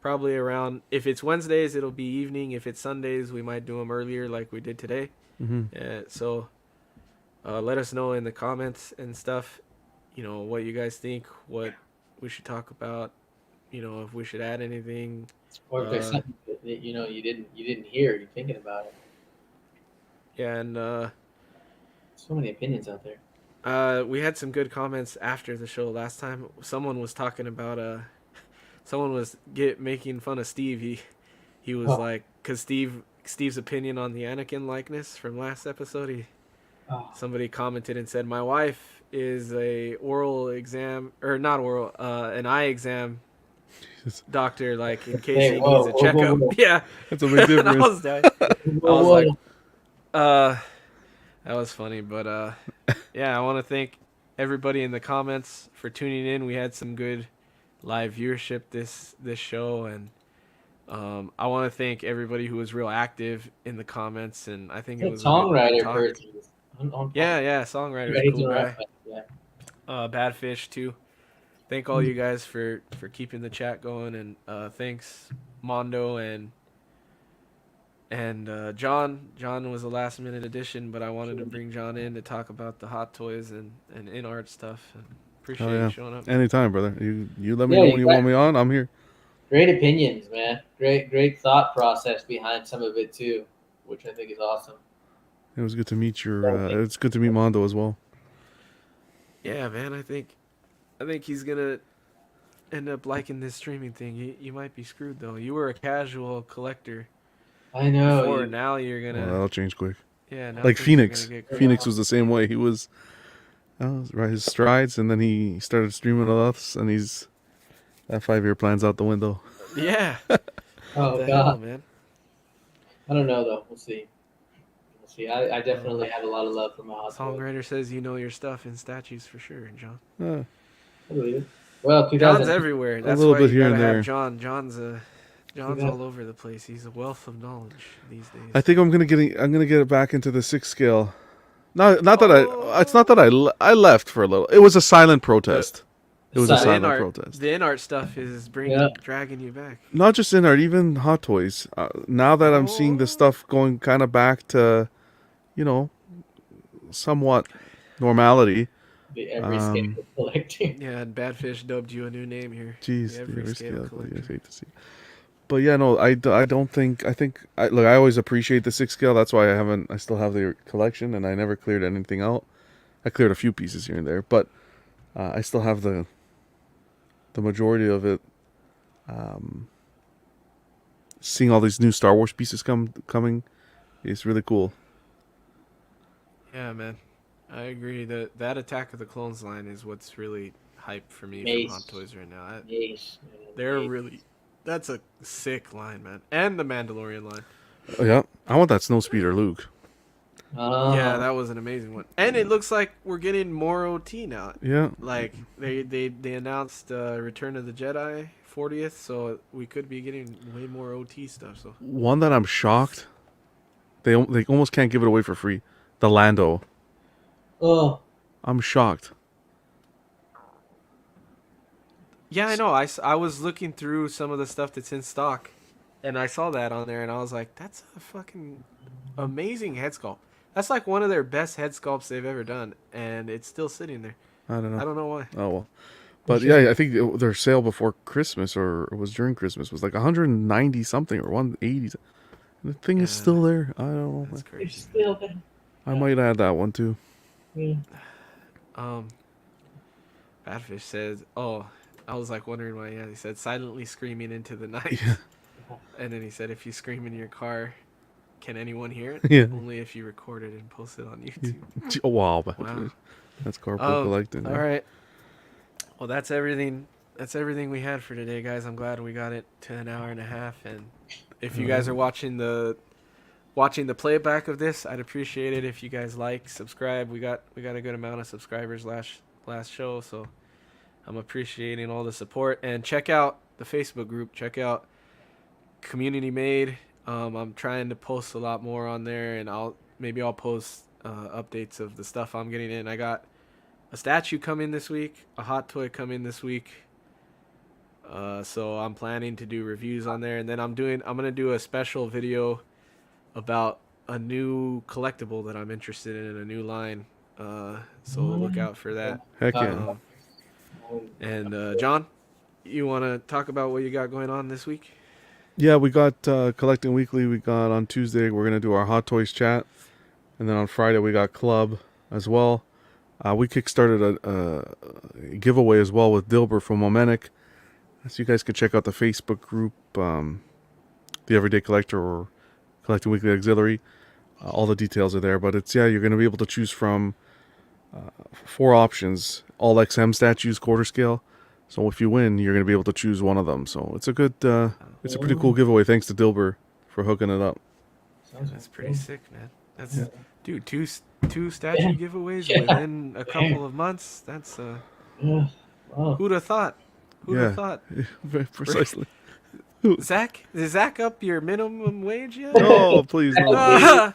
probably around, if it's Wednesdays, it'll be evening. If it's Sundays, we might do them earlier like we did today. So let us know in the comments and stuff, what you guys think, what we should talk about, if we should add anything. Or if there's something that you didn't hear, you're thinking about it. Yeah, and So many opinions out there. we had some good comments after the show last time. Someone was talking about someone was making fun of Steve. He was Oh. like, because Steve's opinion on the Anakin likeness from last episode, Oh. somebody commented and said, my wife is a oral exam, or not oral, an eye exam doctor, like in case Hey, he whoa, needs a whoa, checkup. whoa, whoa. Yeah. That's a big difference. I was dying. I Whoa, was whoa. like, that was funny. But yeah, I want to thank everybody in the comments for tuning in. We had some good live viewership this show, and I want to thank everybody who was real active in the comments, and I think it The was a good songwriter talk. person. On Yeah, songwriter's Yeah, a he's cool a guy. rapper, yeah. Bad Fish too. Thank all you guys for keeping the chat going, and thanks Mondo and John. John was a last minute addition, but I wanted to bring John in to talk about the Hot Toys and InArt stuff. And appreciate Hell yeah. you showing up. Anytime, brother. You let me Yeah, know you when you got- want me on. I'm here. Great opinions, man. Great thought process behind some of it too, which I think is awesome. It was good to meet it's good to meet Mondo as well. Yeah, man. I think he's gonna end up liking this streaming thing. You might be screwed though. You were a casual collector I know. before. Now you're Well, gonna that'll change quick. yeah. Now Like things are Phoenix. gonna get crazy. Phoenix was the same way. He was right his strides, and then he started streaming with us, and that 5-year plan's out the window. Yeah. Oh What the God. hell, man. I don't know though. We'll see. I definitely have a lot of love for my Hot Toys. Songwriter says you know your stuff in statues for sure, John. Uh, I believe it. Well, John's 2000. everywhere. That's little why bit you here gotta and have there. John. John's Yeah. all over the place. He's a wealth of knowledge these days. I think I'm gonna get it back into the 6 scale. Not that it's not that I left for a little. It was a silent protest. It was a Silent silent protest. The InArt stuff is dragging you back. Not just in art, even Hot Toys. Now that I'm seeing the stuff going kind of back to, somewhat normality. The every scale of collecting. Yeah, and Badfish dubbed you a new name here. Jeez, The the every every scale scale. I collector. hate to see. But yeah, no, I don't think. I think look, I always appreciate the 6 scale. That's why I still have the collection, and I never cleared anything out. I cleared a few pieces here and there, but I still have the majority of it. Seeing all these new Star Wars pieces coming is really cool. Yeah, man. I agree that Attack of the Clones line is what's really hype for me Mace. from Hot Toys right now. Yes, man, They're yes. really that's a sick line, man. And the Mandalorian line. Oh, yeah, I want that Snowspeeder Luke. Yeah, that was an amazing one. And it looks like we're getting more OT now. Yeah, Like they announced Return of the Jedi 40th, so we could be getting way more OT stuff. So one that I'm shocked. They almost can't give it away for free. The Lando. Oh, I'm shocked. yeah, I know. I was looking through some of the stuff that's in stock, and I saw that on there, and I was like, that's a fucking amazing head sculpt. That's like one of their best head sculpts they've ever done, and it's still sitting there. I don't know. I don't know why. Oh well. But yeah, I think their sale before Christmas or it was during Christmas was like 190 something or 180. The thing is Yeah. still there. I don't know. That's it's crazy. still there. I might add that one too. Yeah. Badfish says, "Oh, I was like wondering why." Yeah, he said silently screaming into the night, Yeah. and then he said, "If you scream in your car, can anyone hear it? Yeah. Only if you record it and post it on YouTube." Oh, wow. Wow. That's carpool collecting. All right. Well, that's everything. That's everything we had for today, guys. I'm glad we got it to an hour and a half. And if you guys are watching the playback of this, I'd appreciate it if you guys like, subscribe. We got a good amount of subscribers last show, so I'm appreciating all the support. And check out the Facebook group. Check out Community Made. I'm trying to post a lot more on there, and I'll post updates of the stuff I'm getting in. I got a statue coming this week, a hot toy coming this week. So I'm planning to do reviews on there, and then I'm gonna do a special video about a new collectible that I'm interested in, a new line. So look out for that. Heck yeah. And John, you want to talk about what you got going on this week? Yeah, we got Collecting Weekly. We got on Tuesday, we're going to do our Hot Toys chat. And then on Friday, we got Club as well. We kickstarted a giveaway as well with Dilber from Momentic. So you guys can check out the Facebook group, The Everyday Collector or Collecting Weekly Auxiliary. All the details are there. But you're going to be able to choose from 4 options. All XM statues, quarter scale. So if you win, you're going to be able to choose one of them. So it's a good, it's a pretty cool giveaway. Thanks to Dilber for hooking it up. That's pretty sick, man. That's dude, two statue giveaways within a couple of months. That's Wow. who'd have thought? Who'd have thought? Very precisely. Zach, is Zach up your minimum wage yet? No, please, no.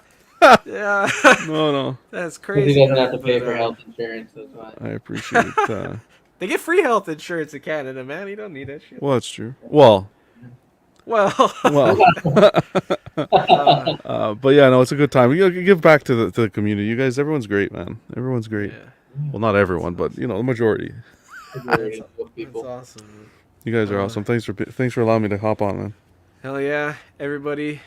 Yeah, No. that's He crazy. doesn't have to pay but, for health insurance. That's why. I appreciate it. They get free health insurance in Canada, man. You don't need that shit. Well, that's true. Well, Well, but yeah, no, it's a good time. You give back to the community. You guys, everyone's great, man. Everyone's great. yeah, Well, not everyone, but the majority. That's that's awesome. Man. You guys are awesome. Thanks for allowing me to hop on, man. Hell yeah, everybody.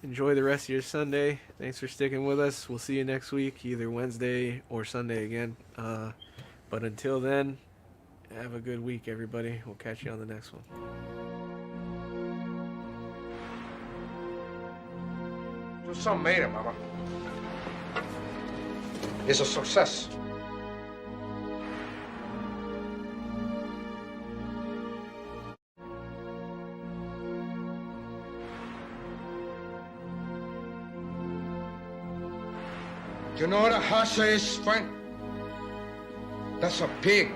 Enjoy the rest of your Sunday. Thanks for sticking with us. We'll see you next week, either Wednesday or Sunday again. But until then, have a good week, everybody. We'll catch you on the next one. Your son made it, Mama. He's a success. You know what a hasha is, friend? That's a pig.